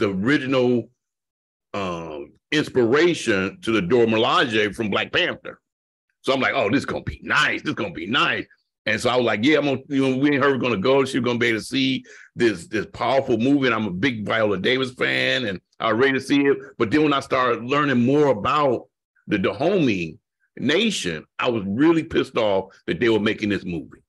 original inspiration to the Dora Milaje from Black Panther. So I'm like, oh, this is gonna be nice. This is gonna be nice. And so I was like, yeah, we and her were gonna go. She was gonna be able to see this powerful movie. And I'm a big Viola Davis fan, and I was ready to see it. But then when I started learning more about the Dahomey, nation, I was really pissed off that they were making this movie.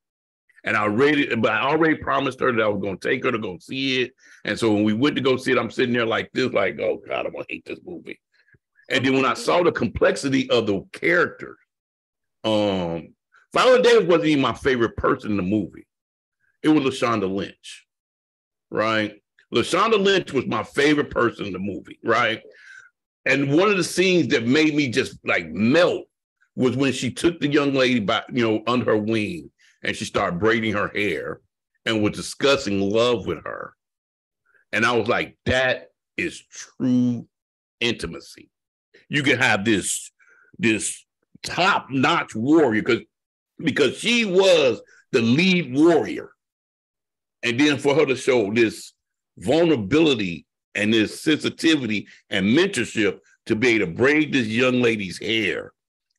And I already promised her that I was going to take her to go see it. And so when we went to go see it, I'm sitting there like this, like, oh God, I'm going to hate this movie. And then when I saw the complexity of the characters, Viola Davis wasn't even my favorite person in the movie. It was Lashonda Lynch, right? Lashonda Lynch was my favorite person in the movie, right? And one of the scenes that made me just like melt was when she took the young lady by, under her wing and she started braiding her hair and was discussing love with her. And I was like, that is true intimacy. You can have this top-notch warrior because she was the lead warrior. And then for her to show this vulnerability and this sensitivity and mentorship to be able to braid this young lady's hair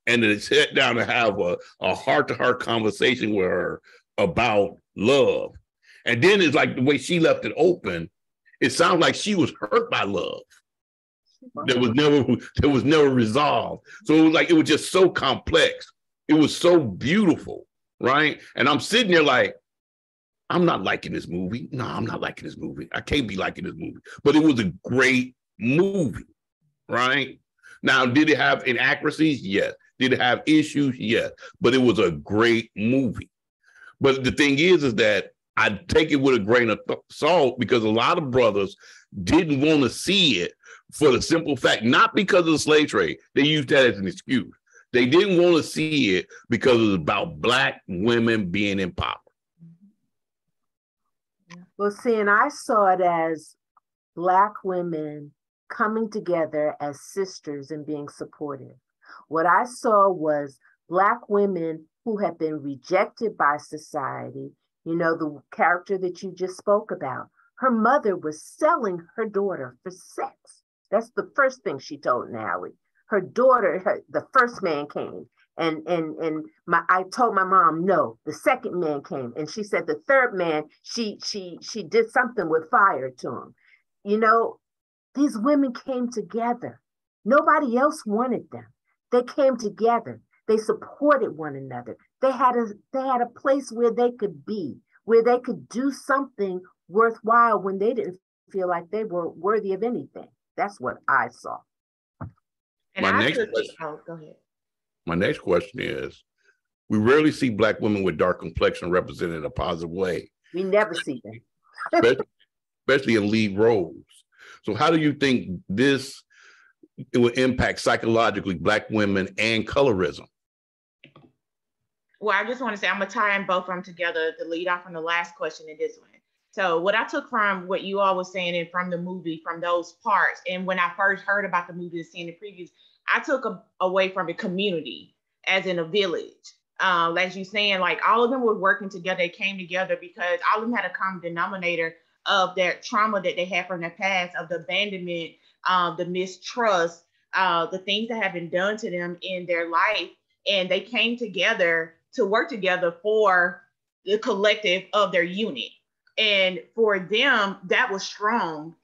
and to sit down and have a heart-to-heart conversation with her about love. And then it's like the way she left it open, it sounds like she was hurt by love. That was never resolved. So it was just so complex. It was so beautiful, right? And I'm sitting there like, I'm not liking this movie. No, I'm not liking this movie. I can't be liking this movie. But it was a great movie, right? Now, did it have inaccuracies? Yes. Did it have issues? Yes. But it was a great movie. But the thing is that I take it with a grain of salt because a lot of brothers didn't want to see it for the simple fact, not because of the slave trade. They used that as an excuse. They didn't want to see it because it was about Black women being in power. Well, see, and I saw it as Black women coming together as sisters and being supportive. What I saw was Black women who had been rejected by society. The character that you just spoke about, her mother was selling her daughter for sex. That's the first thing she told Nally. Her daughter, the first man came. I told my mom, no, the second man came. And she said the third man, she did something with fire to him. These women came together. Nobody else wanted them. They came together. They supported one another. They had a place where they could be, where they could do something worthwhile when they didn't feel like they were worthy of anything. That's what I saw. And go ahead. My next question is, we rarely see Black women with dark complexion represented in a positive way. We never see them. especially in lead roles. So how do you think it will impact psychologically Black women and colorism? Well, I just want to say, I'm going to tie in both of them together to lead off on the last question and this one. So what I took from what you all was saying and from the movie, from those parts, and when I first heard about the movie and seeing the previews, I took away from a community, as in a village. As you saying, like all of them were working together. They came together because all of them had a common denominator of their trauma that they had from their past, of the abandonment, the mistrust, the things that have been done to them in their life. And they came together to work together for the collective of their unit. And for them, that was strong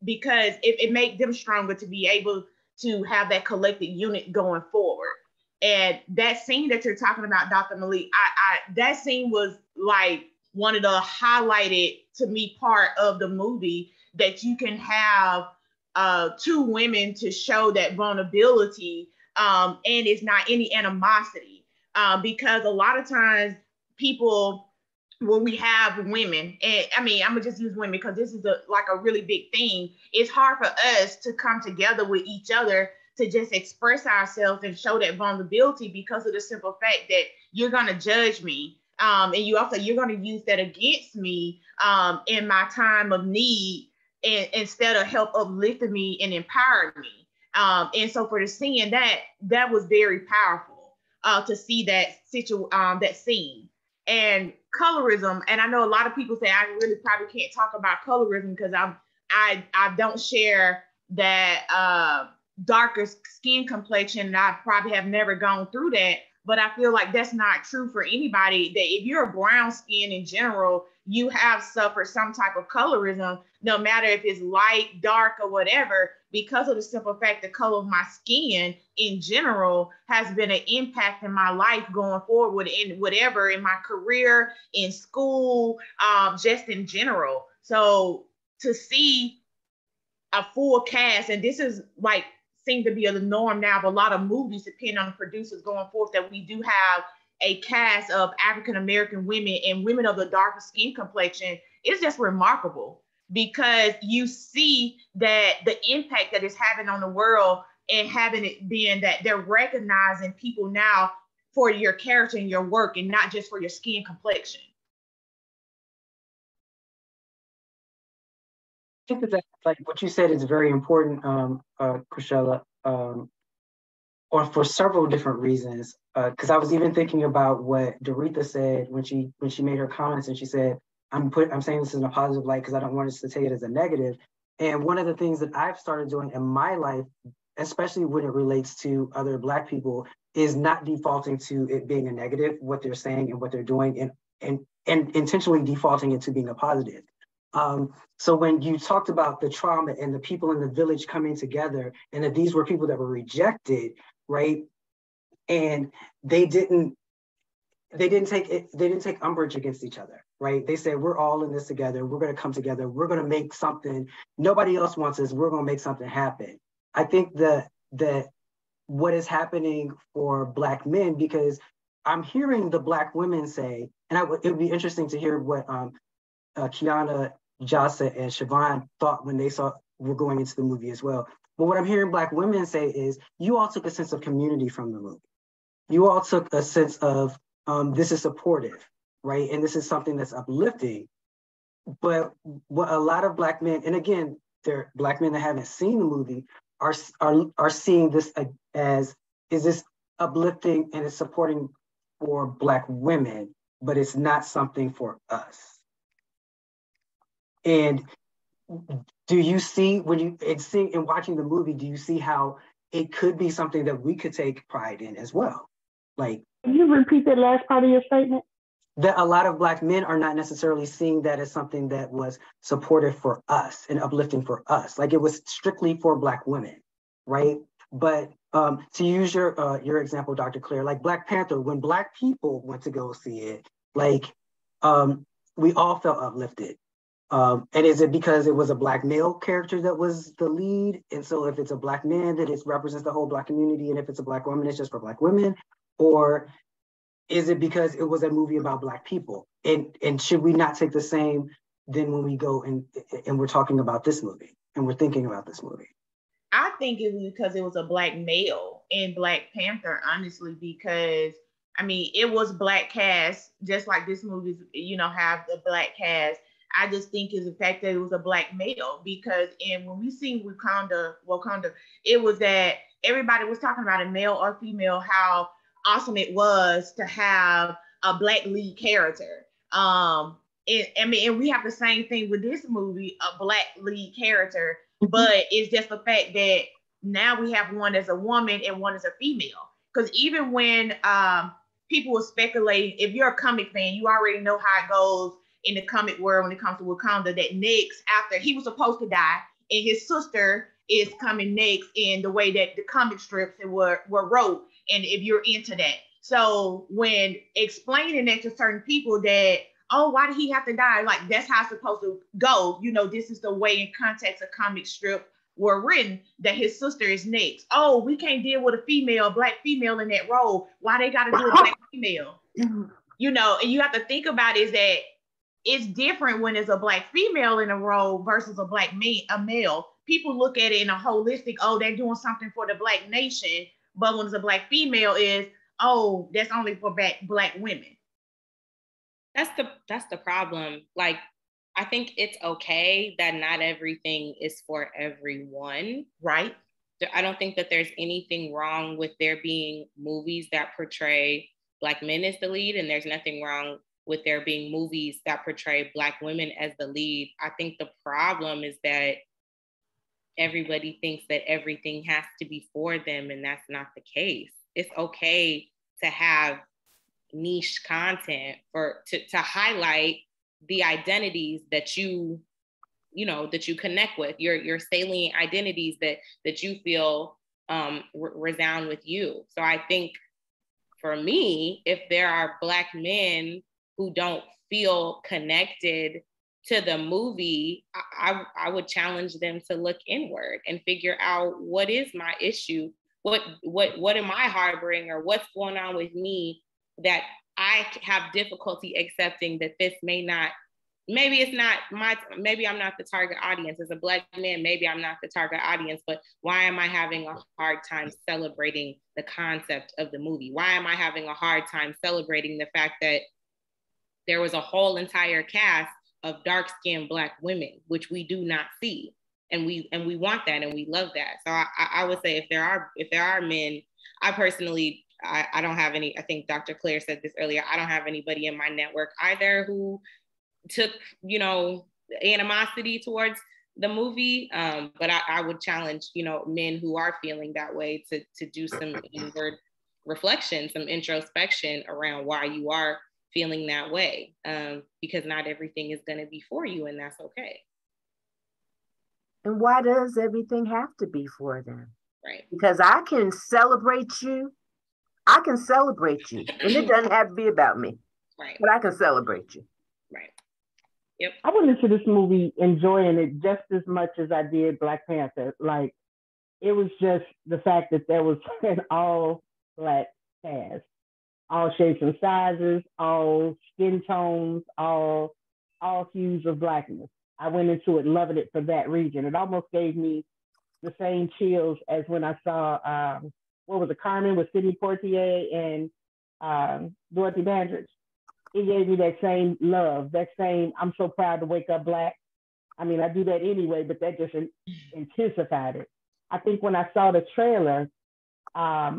because it made them stronger to be able to have that collective unit going forward. And that scene that you're talking about, Dr. Malik, that scene was like one of the highlighted to me part of the movie, that you can have two women to show that vulnerability and it's not any animosity because a lot of times people, when we have women, and I mean, I'm gonna just use women because this is like a really big thing. It's hard for us to come together with each other to just express ourselves and show that vulnerability because of the simple fact that you're gonna judge me. And you're gonna use that against me in my time of need, and instead of help uplifting me and empowering me. And so for the scene, that was very powerful to see that scene. And colorism, and I know a lot of people say I really probably can't talk about colorism because I don't share that darker skin complexion, and I probably have never gone through that. but I feel like that's not true for anybody. That if you're brown skin in general, you have suffered some type of colorism, no matter if it's light, dark, or whatever, because of the simple fact the color of my skin in general has been an impact in my life going forward in whatever, in my career, in school, just in general. So to see a full cast, and this is like seem to be the norm now of a lot of movies, depending on the producers going forth, that we do have a cast of African-American women and women of the darker skin complexion. It's just remarkable, because you see that the impact that it's having on the world, and having it being that they're recognizing people now for your character and your work, and not just for your skin complexion. I think that like what you said is very important, Chrisella, or for several different reasons. Because I was even thinking about what Doretha said when she made her comments, and she said, I'm saying this in a positive light because I don't want us to take it as a negative. And one of the things that I've started doing in my life, especially when it relates to other Black people, is not defaulting to it being a negative, what they're saying and what they're doing, and intentionally defaulting it to being a positive. So when you talked about the trauma and the people in the village coming together, and that these were people that were rejected, right? And they didn't take umbrage against each other, right? They said, we're all in this together. We're going to come together. We're going to make something. Nobody else wants us. We're going to make something happen. I think that what is happening for Black men, because I'm hearing the Black women say, and it would be interesting to hear what Kiana, Jasa, and Chevonne thought when they were going into the movie as well. But what I'm hearing Black women say is, you all took a sense of community from the movie. You all took a sense of, this is supportive, right? And this is something that's uplifting. But what a lot of Black men, and again, they're Black men that haven't seen the movie, are seeing this as, is this uplifting and it's supporting for Black women, but it's not something for us. And do you see, when in watching the movie, do you see how it could be something that we could take pride in as well? Like, can you repeat that last part of your statement? That a lot of Black men are not necessarily seeing that as something that was supportive for us and uplifting for us. Like, it was strictly for Black women, right? But to use your example, Dr. Clare, like Black Panther, when Black people went to go see it, like we all felt uplifted. And is it because it was a Black male character that was the lead? And so if it's a Black man, that it represents the whole Black community, and if it's a Black woman, it's just for Black women? Or is it because it was a movie about Black people? And should we not take the same then when we go and we're talking about this movie and we're thinking about this movie? I think it was because it was a Black male in Black Panther, honestly, because I mean, it was Black cast, just like this movie, have the Black cast. I just think is the fact that it was a Black male, because when we seen Wakanda, it was that everybody was talking about, a male or female, how awesome it was to have a Black lead character. And we have the same thing with this movie, a Black lead character, but it's just the fact that now we have one as a woman and one as a female. Because even when people were speculating, if you're a comic fan, you already know how it goes in the comic world when it comes to Wakanda, that next, after he was supposed to die, and his sister is coming next in the way that the comic strips were wrote, and if you're into that. So when explaining that to certain people that, oh, why did he have to die? Like, that's how it's supposed to go. This is the way in context of comic strip were written, that his sister is next. Oh, we can't deal with a Black female in that role. Why they got to do a Black female? And you have to think about is that it's different when it's a Black female in a role versus a Black male. People look at it in a holistic, oh, they're doing something for the Black nation. But when it's a Black female, is, oh, that's only for Black women. That's the problem. Like, I think it's okay that not everything is for everyone. Right. I don't think that there's anything wrong with there being movies that portray Black men as the lead, and there's nothing wrong with there being movies that portray Black women as the lead. I think the problem is that everybody thinks that everything has to be for them, and that's not the case. It's okay to have niche content to highlight the identities that you connect with, your salient identities that you feel resound with you. So I think for me, if there are Black men who don't feel connected to the movie, I would challenge them to look inward and figure out, what is my issue? What am I harboring, or what's going on with me that I have difficulty accepting that this maybe I'm not the target audience. As a Black man, maybe I'm not the target audience, but why am I having a hard time celebrating the concept of the movie? Why am I having a hard time celebrating the fact that there was a whole entire cast of dark-skinned Black women, which we do not see? And we want that, and we love that. So I would say if there are men, I personally, I don't have any. I think Dr. Clare said this earlier. I don't have anybody in my network either who took, animosity towards the movie. But I would challenge, men who are feeling that way to do some inward reflection, some introspection around why you are feeling that way. Because not everything is going to be for you, and that's okay. And why does everything have to be for them? Right. Because I can celebrate you. And it doesn't have to be about me. Right. But I can celebrate you. Right. Yep. I went into this movie enjoying it just as much as I did Black Panther. Like, it was just the fact that there was an all Black cast, all shapes and sizes, all skin tones, all hues of Blackness. I went into it loving it for that reason. It almost gave me the same chills as when I saw, Carmen with Sidney Poitier and Dorothy Dandridge. It gave me that same love, that same, I'm so proud to wake up Black. I mean, I do that anyway, but that just intensified it. I think when I saw the trailer, I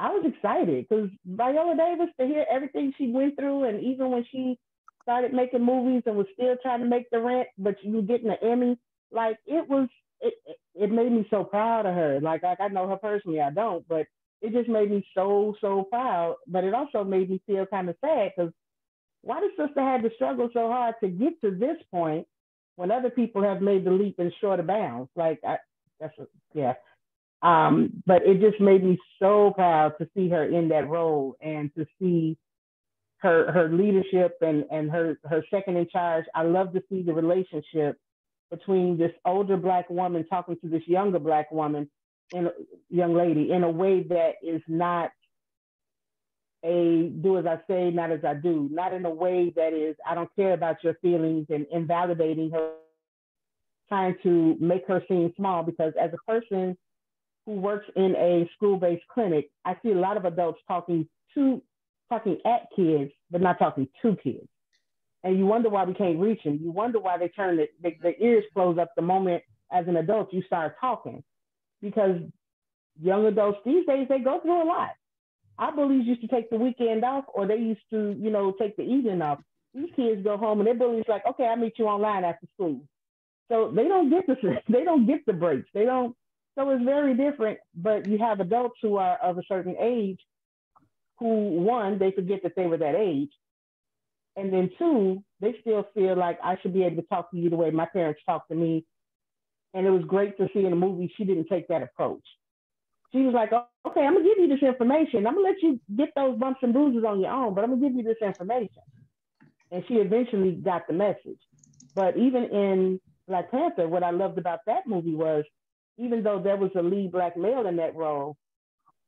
was excited because Viola Davis, to hear everything she went through, and even when she started making movies and was still trying to make the rent, but you were getting an Emmy, like, it made me so proud of her. Like I know her personally, I don't, but it just made me so proud. But it also made me feel kind of sad, because why does sister have to struggle so hard to get to this point when other people have made the leap in shorter bounds? Like, but it just made me so proud to see her in that role and to see her leadership and her second in charge. I love to see the relationship between this older Black woman talking to this younger Black woman, young lady, in a way that is not a do as I say, not as I do, not in a way that is, I don't care about your feelings, and invalidating her, trying to make her seem small. Because as a person who works in a school-based clinic, I see a lot of adults talking at kids, but not talking to kids. And you wonder why we can't reach them. You wonder why they turn their ears close up the moment as an adult you start talking. Because young adults these days, they go through a lot. Our bullies used to take the weekend off, or they used to, take the evening off. These kids go home and their bullies like, okay, I'll meet you online after school. So they don't get the breaks. They don't. So it's very different. But you have adults who are of a certain age who, one, they forget that they were that age. And then two, they still feel like I should be able to talk to you the way my parents talked to me. And it was great to see in the movie, she didn't take that approach. She was like, okay, I'm gonna give you this information. I'm gonna let you get those bumps and bruises on your own, but I'm gonna give you this information. And she eventually got the message. But even in Black Panther, what I loved about that movie was, even though there was a lead Black male in that role,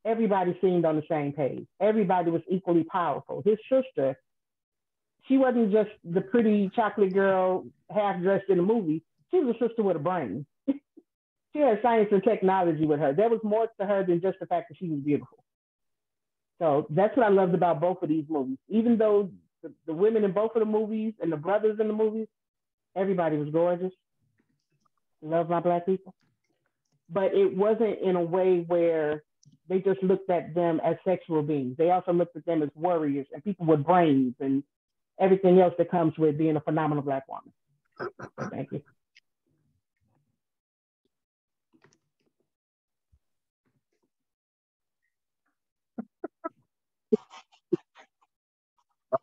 everybody seemed on the same page. Everybody was equally powerful. His sister, she wasn't just the pretty chocolate girl half dressed in the movie. She was a sister with a brain. She had science and technology with her. There was more to her than just the fact that she was beautiful. So that's what I loved about both of these movies. Even though the women in both of the movies and the brothers in the movies, everybody was gorgeous. Love my Black people. But it wasn't in a way where they just looked at them as sexual beings. They also looked at them as warriors and people with brains and everything else that comes with being a phenomenal Black woman. Thank you.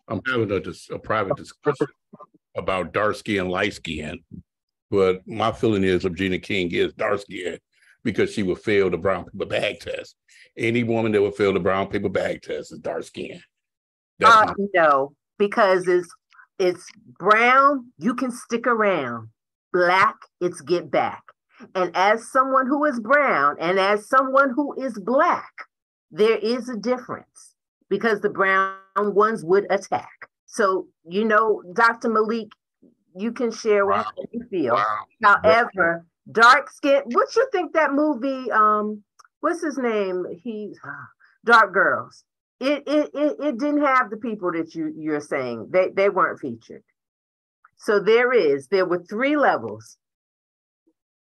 I'm having a private discussion about dark skin, light skin, but my feeling is Regina King is dark skin because she would fail the brown paper bag test. Any woman that would fail the brown paper bag test is dark skin. No, because it's brown, you can stick around. Black, it's get back. And as someone who is brown and as someone who is black, there is a difference because the brown ones would attack. So, you know, Dr. Malik, you can share what you feel. Wow. However, dark skin, what you think that movie, what's his name? Dark Girls. It didn't have the people that you're saying. They weren't featured. So there were 3 levels: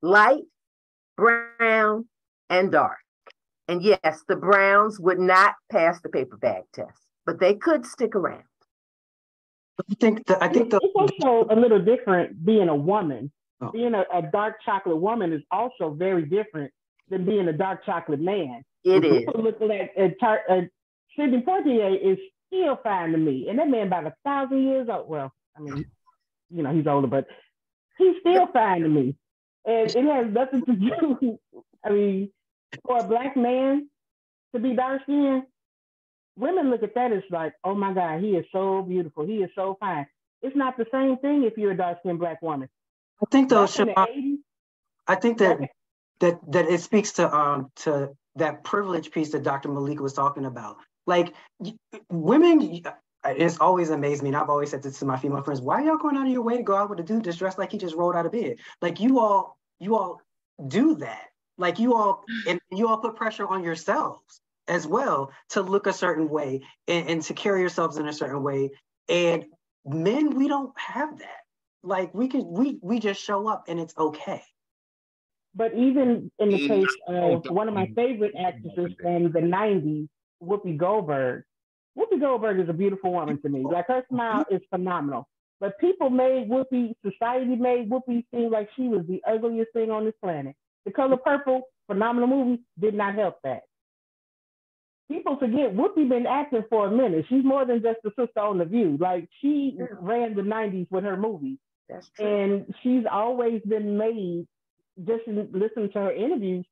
light, brown, and dark. And yes, the browns would not pass the paper bag test, but they could stick around. I think it's also a little different being a woman. Oh. Being a dark chocolate woman is also very different than being a dark chocolate man. It is. People looking at Sidney Poitier is still fine to me, and that man about 1,000 years old. Well, I mean, you know, he's older, but he's still fine to me, and it has nothing to do. I mean, for a black man to be dark skinned, women look at that as like, oh my God, he is so beautiful, he is so fine. It's not the same thing if you're a dark skinned black woman. I think though, I think that it speaks to that privilege piece that Dr. Malik was talking about. Like women, it's always amazed me, and I've always said this to my female friends, why are y'all going out of your way to go out with a dude that's dressed like he just rolled out of bed? Like you all do that. Like you all put pressure on yourselves as well to look a certain way and to carry yourselves in a certain way. And men, we don't have that. Like we just show up and it's okay. But even in the case of one of my favorite actresses from the 90s, Whoopi Goldberg. Whoopi Goldberg is a beautiful woman to me. Like her smile is phenomenal. But people society made Whoopi seem like she was the ugliest thing on this planet. The Color Purple, phenomenal movie, did not help that. People forget Whoopi been acting for a minute. She's more than just the sister on The View. Like she ran the 90s with her movies. That's true. And she's always been made, just listening to her interviews,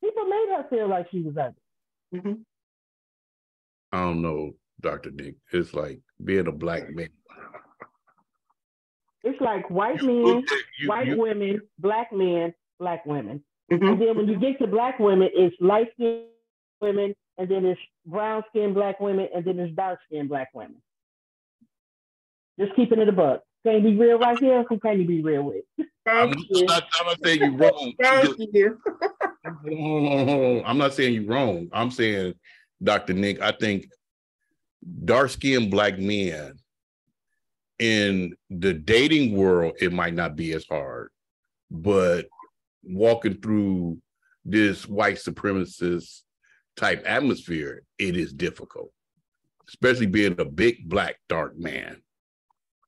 people made her feel like she was ugly. Mm-hmm. I don't know, Dr. Nick. It's like being a black man. It's like white men, white women, black men, black women. Mm-hmm. And then when you get to black women, it's light-skinned women, and then it's brown-skinned black women, and then it's dark-skinned black women. Just keeping it a buck. Can you be real right here? Who can you be real with? I'm not saying you're wrong. Thank you. Hold on. I'm not saying you're wrong. I'm saying, Dr. Nick, I think dark-skinned black men in the dating world, it might not be as hard, but walking through this white supremacist type atmosphere, it is difficult, especially being a big black dark man.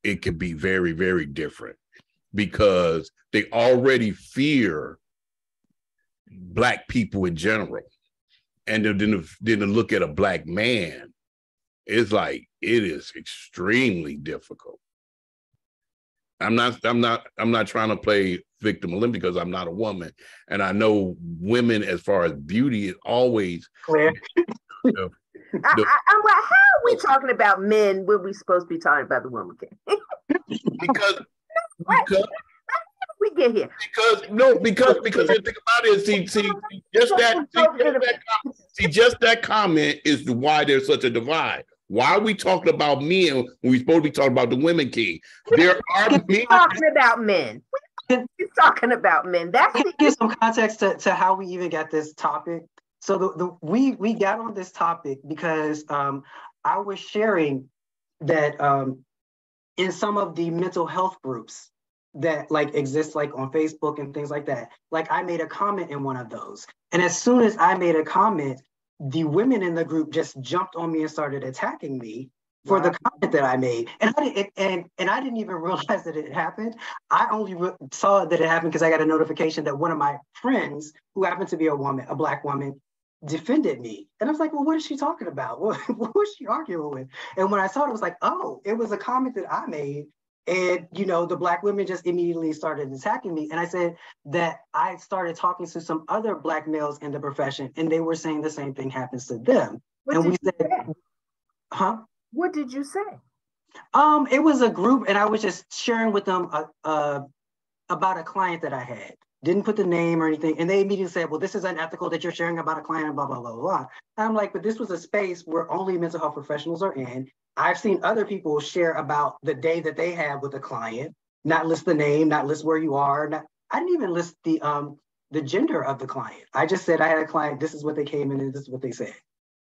It can be very, very different because they already fear black people in general. And then to look at a black man, it's like, it is extremely difficult. I'm not trying to play victim olympic because I'm not a woman. And I know women, as far as beauty, is always Claire. I'm like, how are we talking about men when we're supposed to be talking about the woman? because we get here. Because the thing about it is, just that comment is why there's such a divide. Why are we talking about men when we're supposed to be talking about the women king? There are men talking about men. We're talking about men. That's to give some context to how we even got this topic. So we got on this topic because I was sharing that in some of the mental health groups that like exist like on Facebook and things like that, like I made a comment in one of those. And as soon as I made a comment, the women in the group just jumped on me and started attacking me for the comment that I made. And I didn't even realize that it happened. I only saw that it happened because I got a notification that one of my friends, who happened to be a woman, a black woman, defended me. And I was like, well, what is she talking about? What was she arguing with? And when I saw it, it was like, oh, it was a comment that I made. And, you know, the Black women just immediately started attacking me. And I said that I started talking to some other Black males in the profession, and they were saying the same thing happens to them. And we said, huh? What did you say? It was a group, and I was just sharing with them about a client that I had. Didn't put the name or anything. And they immediately said, well, this is unethical that you're sharing about a client and blah, blah, blah, blah. And I'm like, but this was a space where only mental health professionals are in. I've seen other people share about the day that they had with a client, not list the name, not list where you are. I didn't even list the gender of the client. I just said I had a client, this is what they came in and this is what they said,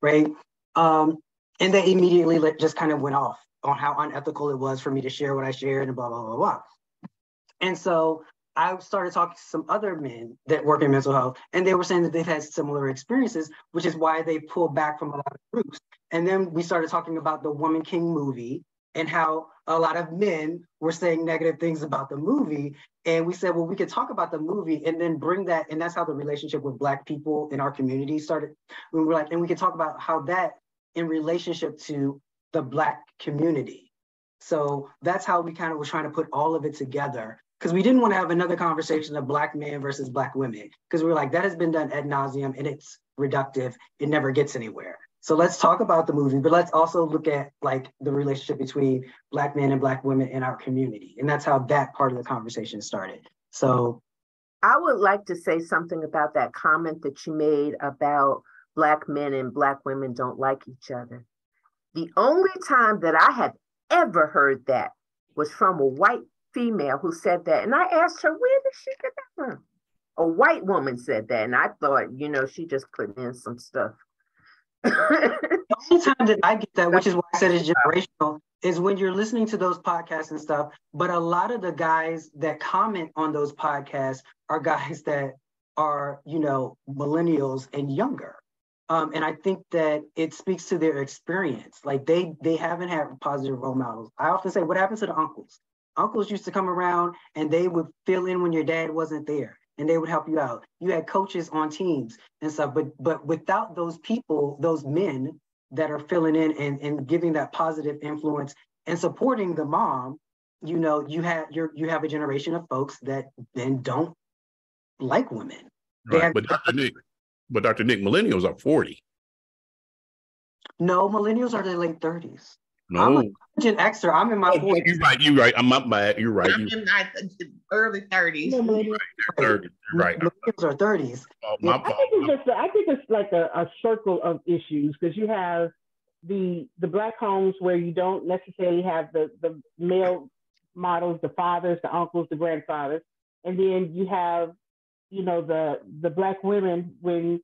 right? And they immediately just kind of went off on how unethical it was for me to share what I shared and blah, blah, blah, blah. And so I started talking to some other men that work in mental health, and they were saying that they've had similar experiences, which is why they pulled back from a lot of groups. And then we started talking about the Woman King movie and how a lot of men were saying negative things about the movie. And we said, well, we could talk about the movie and then bring that, and that's how the relationship with Black people in our community started. We were like, and we could talk about how that in relationship to the Black community. So that's how we kind of were trying to put all of it together, because we didn't want to have another conversation of Black men versus Black women, because we were like, that has been done ad nauseum and it's reductive. It never gets anywhere. So let's talk about the movie, but let's also look at like the relationship between Black men and Black women in our community. And that's how that part of the conversation started. So I would like to say something about that comment that you made about Black men and Black women don't like each other. The only time that I have ever heard that was from a white female who said that. And I asked her, where did she get that from? A white woman said that. And I thought, you know, she just put in some stuff. The only time that I get that, which is why I said it's generational, is when you're listening to those podcasts and stuff. But a lot of the guys that comment on those podcasts are guys that are, you know, millennials and younger. And I think that it speaks to their experience. Like they haven't had positive role models. I often say, what happens to the uncles? Uncles used to come around and they would fill in when your dad wasn't there and they would help you out. You had coaches on teams and stuff, but without those people, those men that are filling in and giving that positive influence and supporting the mom, you know, you have a generation of folks that then don't like women. Right. But Dr. Nick, millennials are 40. No, millennials are in their late 30s. No. I'm a Gen Xer. I'm in my 40s. You're right. I'm not bad. You're right. I'm in my early 30s. Right. Millennials are 30s. Oh, my fault. I think it's like a circle of issues, because you have the Black homes where you don't necessarily have the male models, the fathers, the uncles, the grandfathers, and then you have, you know, the Black women. When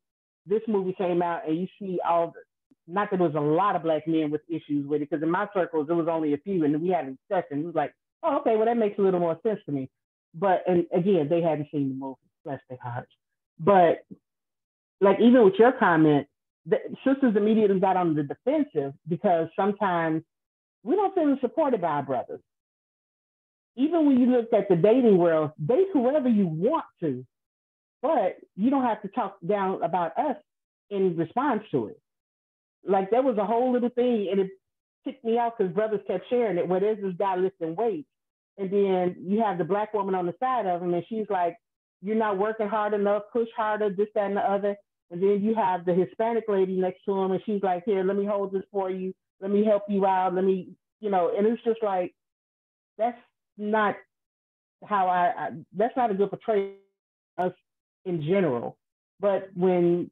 this movie came out and you see all the, not that there was a lot of Black men with issues with it, because in my circles, there was only a few, and we had a discussion. It was like, oh, okay, well, that makes a little more sense to me. But, and again, they hadn't seen the movie, bless their hearts. But, like, even with your comment, the sisters immediately got on the defensive, because sometimes we don't feel supported by our brothers. Even when you look at the dating world, date whoever you want to, but you don't have to talk down about us in response to it. Like, there was a whole little thing, and it ticked me out because brothers kept sharing it, where there's this guy lifting weights, and then you have the Black woman on the side of him, and she's like, you're not working hard enough, push harder, this, that, and the other. And then you have the Hispanic lady next to him, and she's like, here, let me hold this for you. Let me help you out. Let me, you know, and it's just like, that's not how that's not a good portrayal of us in general. But when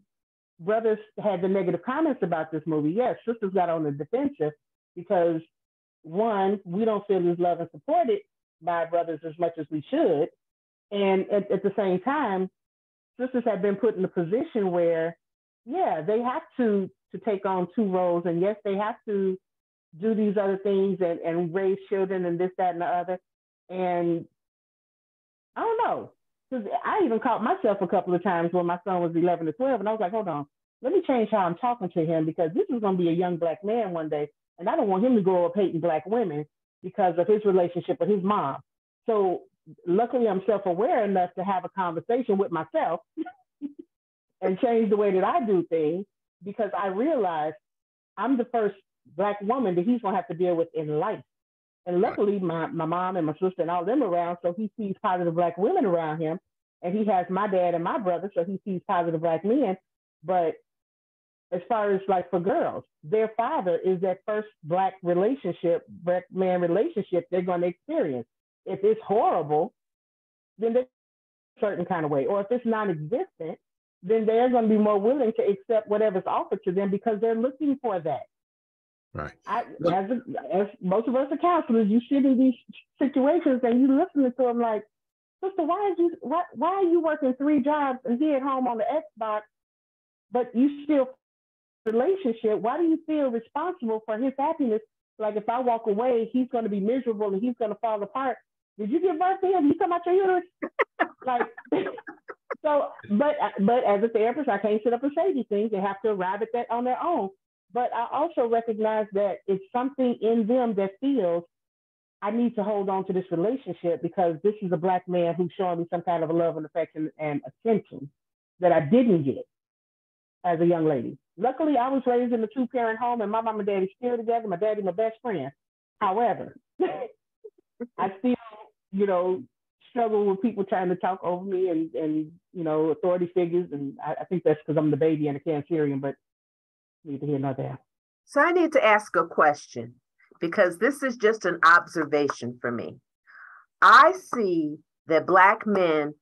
brothers had the negative comments about this movie, yes, sisters got on the defensive, because one, we don't feel as loved and supported by brothers as much as we should. And at the same time, sisters have been put in a position where, yeah, they have to take on two roles. And yes, they have to do these other things and raise children and this, that, and the other. And I don't know, because I even caught myself a couple of times when my son was 11 to 12, and I was like, hold on, let me change how I'm talking to him, because this is going to be a young Black man one day, and I don't want him to grow up hating Black women because of his relationship with his mom. So luckily, I'm self-aware enough to have a conversation with myself and change the way that I do things, because I realized I'm the first Black woman that he's gonna have to deal with in life. And luckily, my mom and my sister and all them around, so he sees positive Black women around him. And he has my dad and my brother, so he sees positive Black men. But as far as like for girls, their father is that first Black relationship, Black man relationship they're going to experience. If it's horrible, then they're a certain kind of way. Or if it's non-existent, then they're going to be more willing to accept whatever's offered to them because they're looking for that. Right. As most of us are counselors, you sit in these situations and you listen to them like, sister, why are you working 3 jobs and he at home on the Xbox, but you still relationship? Why do you feel responsible for his happiness? Like if I walk away, he's going to be miserable and he's going to fall apart. Did you give birth to him? You come out your uterus? Like, so, but as a therapist, I can't sit up and say these things. They have to arrive at that on their own. But I also recognize that it's something in them that feels, I need to hold on to this relationship because this is a Black man who's showing me some kind of love and affection and attention that I didn't get as a young lady. Luckily, I was raised in a 2-parent home and my mom and daddy still together. My daddy, my best friend. However, I still, struggle with people trying to talk over me and authority figures. And I think that's because I'm the baby and a Cancerian, but neither here nor there. So I need to ask a question because this is just an observation for me. I see that Black men,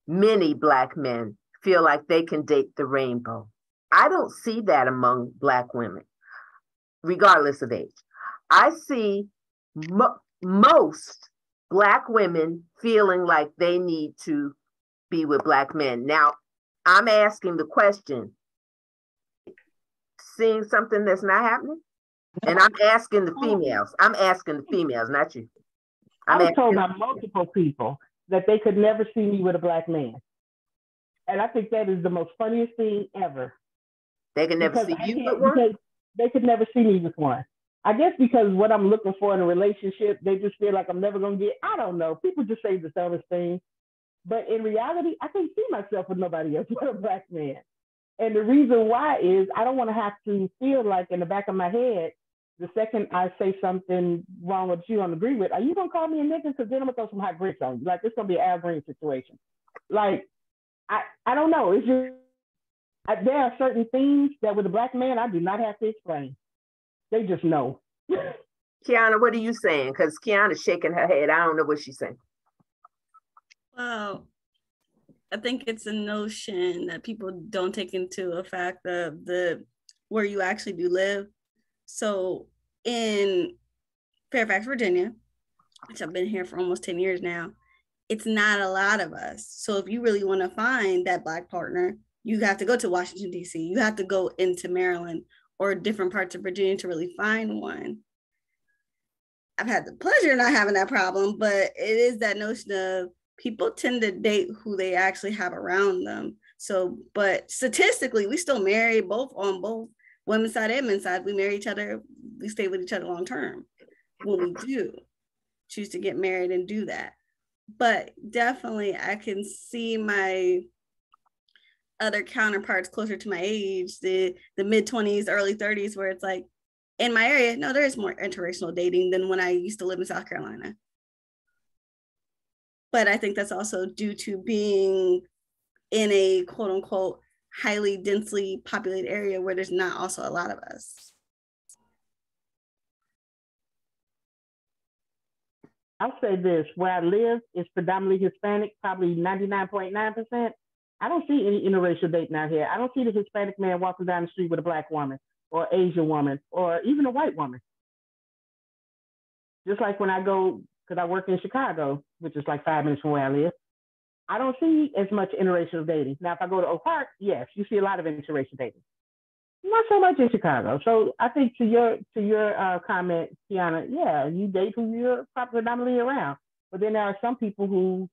many Black men, feel like they can date the rainbow. I don't see that among Black women, regardless of age. I see most Black women feeling like they need to be with Black men. Now, I'm asking the question, seeing something that's not happening? And I'm asking the females. I'm asking the females, not you. I was told by multiple people that they could never see me with a Black man. And I think that is the most funniest thing ever. They can never see you with one? Because they could never see me with one. I guess because what I'm looking for in a relationship, they just feel like I'm never going to get, I don't know. People just say the dumbest thing. But in reality, I can't see myself with nobody else but a Black man. And the reason why is I don't want to have to feel like in the back of my head, the second I say something wrong with you don't agree with, are you going to call me a nigga? Because then I'm going to throw some hot bricks on you. Like, it's going to be an Al Green situation. Like, I don't know. It's just, there are certain things that with a Black man, I do not have to explain. They just know. Kiana, what are you saying? Because Kiana's shaking her head. I don't know what she's saying. Well, I think it's a notion that people don't take into effect of where you actually do live. So in Fairfax, Virginia, which I've been here for almost 10 years now, it's not a lot of us. So if you really want to find that Black partner, you have to go to Washington, D.C. You have to go into Maryland or different parts of Virginia to really find one. I've had the pleasure of not having that problem, but it is that notion of people tend to date who they actually have around them. So, but statistically, we still marry on both women's side and men's side. We marry each other, we stay with each other long term when we do choose to get married and do that. But definitely I can see my other counterparts closer to my age, the mid-20s, early 30s, where it's like, in my area, no, there is more interracial dating than when I used to live in South Carolina. But I think that's also due to being in a quote unquote highly densely populated area where there's not also a lot of us. I'll say this, where I live is predominantly Hispanic, probably 99.9%. I don't see any interracial dating out here. I don't see the Hispanic man walking down the street with a Black woman or Asian woman or even a white woman. Just like when I go, because I work in Chicago, which is like 5 minutes from where I live, I don't see as much interracial dating. Now, if I go to Oak Park, yes, you see a lot of interracial dating. Not so much in Chicago. So I think to your comment, Kiana, yeah, you date who you're predominantly around. But then there are some people who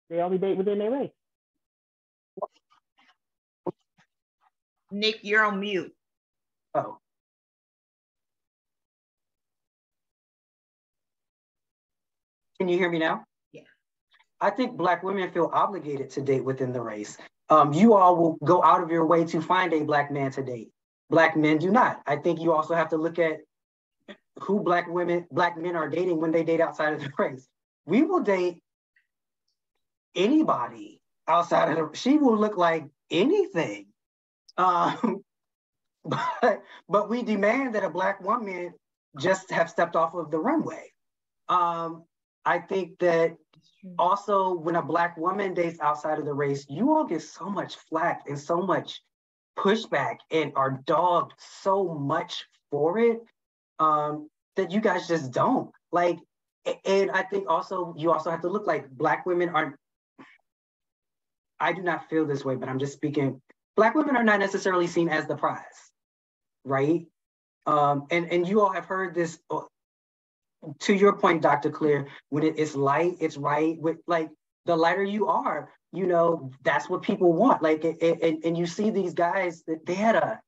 they only date within their race. Nick, you're on mute. Oh. Can you hear me now? Yeah. I think Black women feel obligated to date within the race. You all will go out of your way to find a Black man to date. Black men do not. I think you also have to look at who Black men are dating when they date outside of the race. We will date anybody outside of the, she will look like anything. But we demand that a Black woman just have stepped off of the runway. I think that also when a Black woman dates outside of the race, you all get so much flack and so much pushback and are dogged so much for it that you guys just don't. Like, and I think also, you also have to look like Black women are, I do not feel this way, but I'm just speaking, Black women are not necessarily seen as the prize, right? And you all have heard this, to your point, Dr. Clare, when it's light, it's right. With like, the lighter you are, you know, that's what people want. Like, and you see these guys, that they had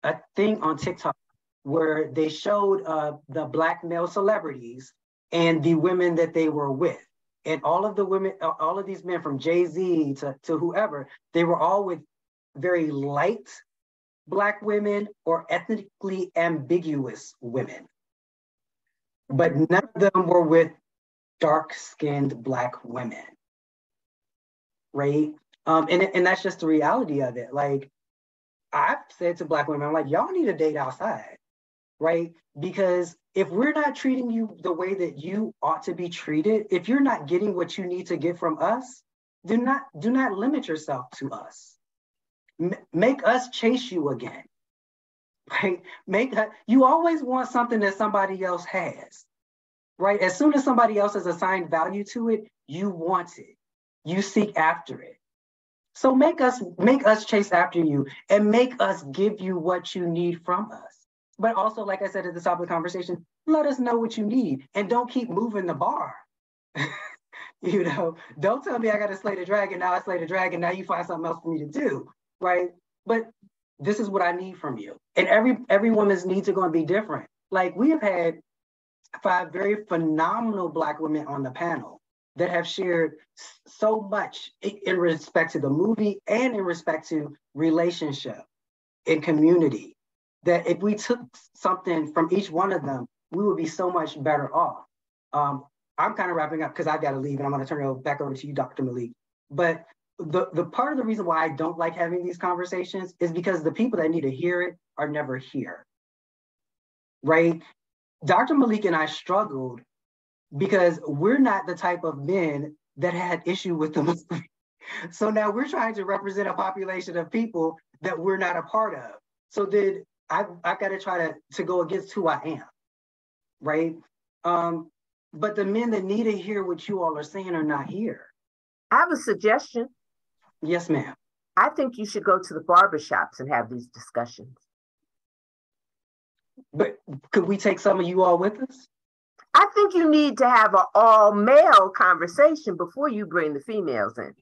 a thing on TikTok where they showed the Black male celebrities and the women that they were with. And all of the women, all of these men from Jay-Z to whoever, they were all with very light Black women or ethnically ambiguous women. But none of them were with dark-skinned Black women, right? And that's just the reality of it. Like, I've said to Black women, I'm like, y'all need to date outside, right? Because if we're not treating you the way that you ought to be treated, if you're not getting what you need to get from us, do not limit yourself to us. Make us chase you again, right? You always want something that somebody else has, right? As soon as somebody else has assigned value to it, you want it. You seek after it. So make us chase after you and make us give you what you need from us. But also, like I said at the top of the conversation, let us know what you need and don't keep moving the bar. You know, don't tell me I got to slay the dragon. Now I slay the dragon. Now you find something else for me to do, right? But this is what I need from you. And every woman's needs are going to be different. Like, we have had 5 very phenomenal Black women on the panel that have shared so much in respect to the movie and in respect to relationship and community, that if we took something from each one of them, we would be so much better off. I'm kind of wrapping up because I've got to leave and I'm going to turn it back over to you, Dr. Malik. But the part of the reason why I don't like having these conversations is because the people that need to hear it are never here, right? Dr. Malik and I struggled because we're not the type of men that had issue with the movie. So now we're trying to represent a population of people that we're not a part of. So then I've got to try to go against who I am, right? But the men that need to hear what you all are saying are not here. I have a suggestion. Yes, ma'am. I think you should go to the barbershops and have these discussions. But could we take some of you all with us? I think you need to have an all-male conversation before you bring the females in.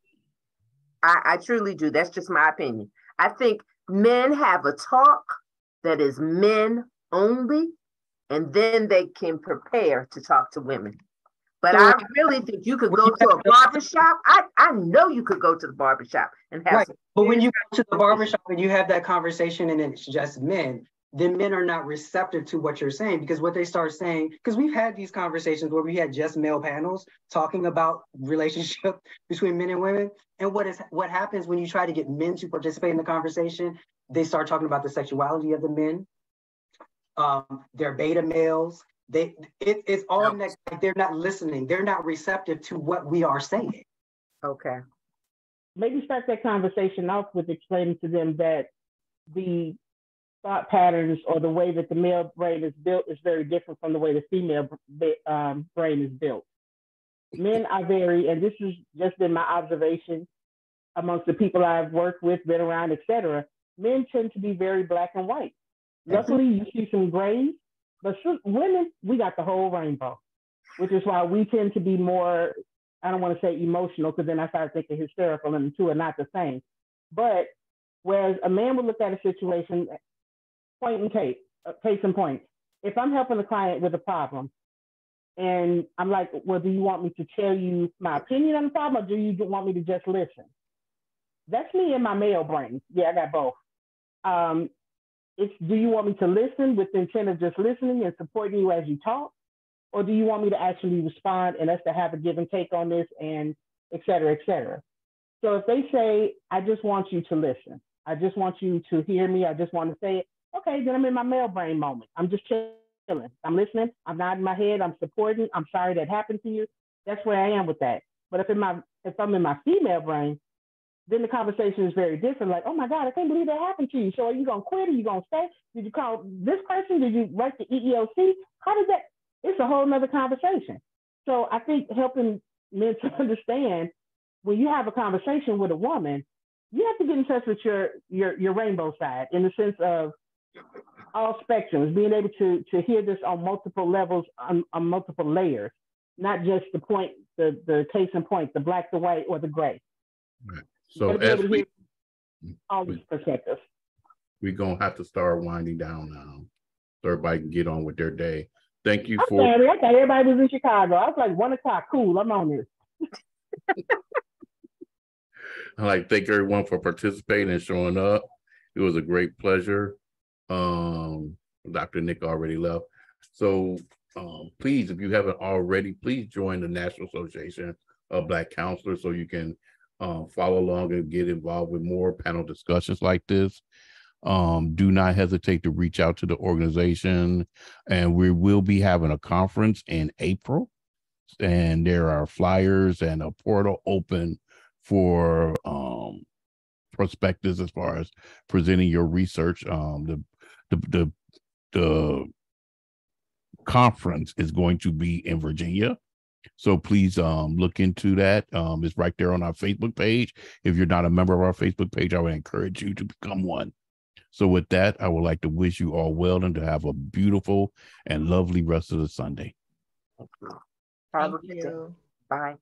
I truly do. That's just my opinion. I think men have a talk that is men only, and then they can prepare to talk to women. But I really think you could go to a barbershop. I know you could go to the barbershop and have right. But when you go to the barbershop and you have that conversation and it's just men, then men are not receptive to what you're saying, because what they start saying, because we've had these conversations where we had just male panels talking about relationship between men and women. And what happens when you try to get men to participate in the conversation, they start talking about the sexuality of the men. They're beta males. It's all next, like they're not listening. They're not receptive to what we are saying. Okay. Maybe start that conversation off with explaining to them that the thought patterns or the way that the male brain is built is very different from the way the female brain is built. Men are very, and this has just been my observation amongst the people I've worked with, been around, etc. Men tend to be very black and white. Luckily, you see some grays, but women, we got the whole rainbow, which is why we tend to be more, I don't want to say emotional, because then I start thinking hysterical, and the two are not the same. But whereas a man would look at a situation, case in point. If I'm helping a client with a problem, and I'm like, well, do you want me to tell you my opinion on the problem, or do you want me to just listen? That's me in my male brain. Yeah, I got both. It's, do you want me to listen with the intent of just listening and supporting you as you talk? Or do you want me to actually respond and us to have a give and take on this and et cetera, et cetera? So if they say, I just want you to listen, I just want you to hear me, I just want to say it, okay, then I'm in my male brain moment. I'm just chilling. I'm listening, I'm nodding my head, I'm supporting, I'm sorry that happened to you. That's where I am with that. But if I'm in my female brain, then the conversation is very different. Like, oh my God, I can't believe that happened to you. So are you going to quit? Are you going to stay? Did you call this person? Did you write the EEOC? How did that? It's a whole nother conversation. So I think helping men to understand when you have a conversation with a woman, you have to get in touch with your rainbow side in the sense of all spectrums, being able to hear this on multiple levels, on multiple layers, not just the point, the case in point, the black, the white, or the gray. Right. So as all these perspectives. We're going to have to start winding down now so everybody can get on with their day. Thank you I thought everybody was in Chicago. I was like, 1 o'clock, cool, I'm on this. I'd like to thank everyone for participating and showing up. It was a great pleasure. Dr. Nick already left. So please, if you haven't already, please join the National Association of Black Counselors so you can follow along and get involved with more panel discussions like this. Do not hesitate to reach out to the organization, and we will be having a conference in April, and there are flyers and a portal open for prospectus as far as presenting your research. The conference is going to be in Virginia. So please look into that. It's right there on our Facebook page. If you're not a member of our Facebook page, I would encourage you to become one. So with that, I would like to wish you all well and to have a beautiful and lovely rest of the Sunday. Thank you. Bye.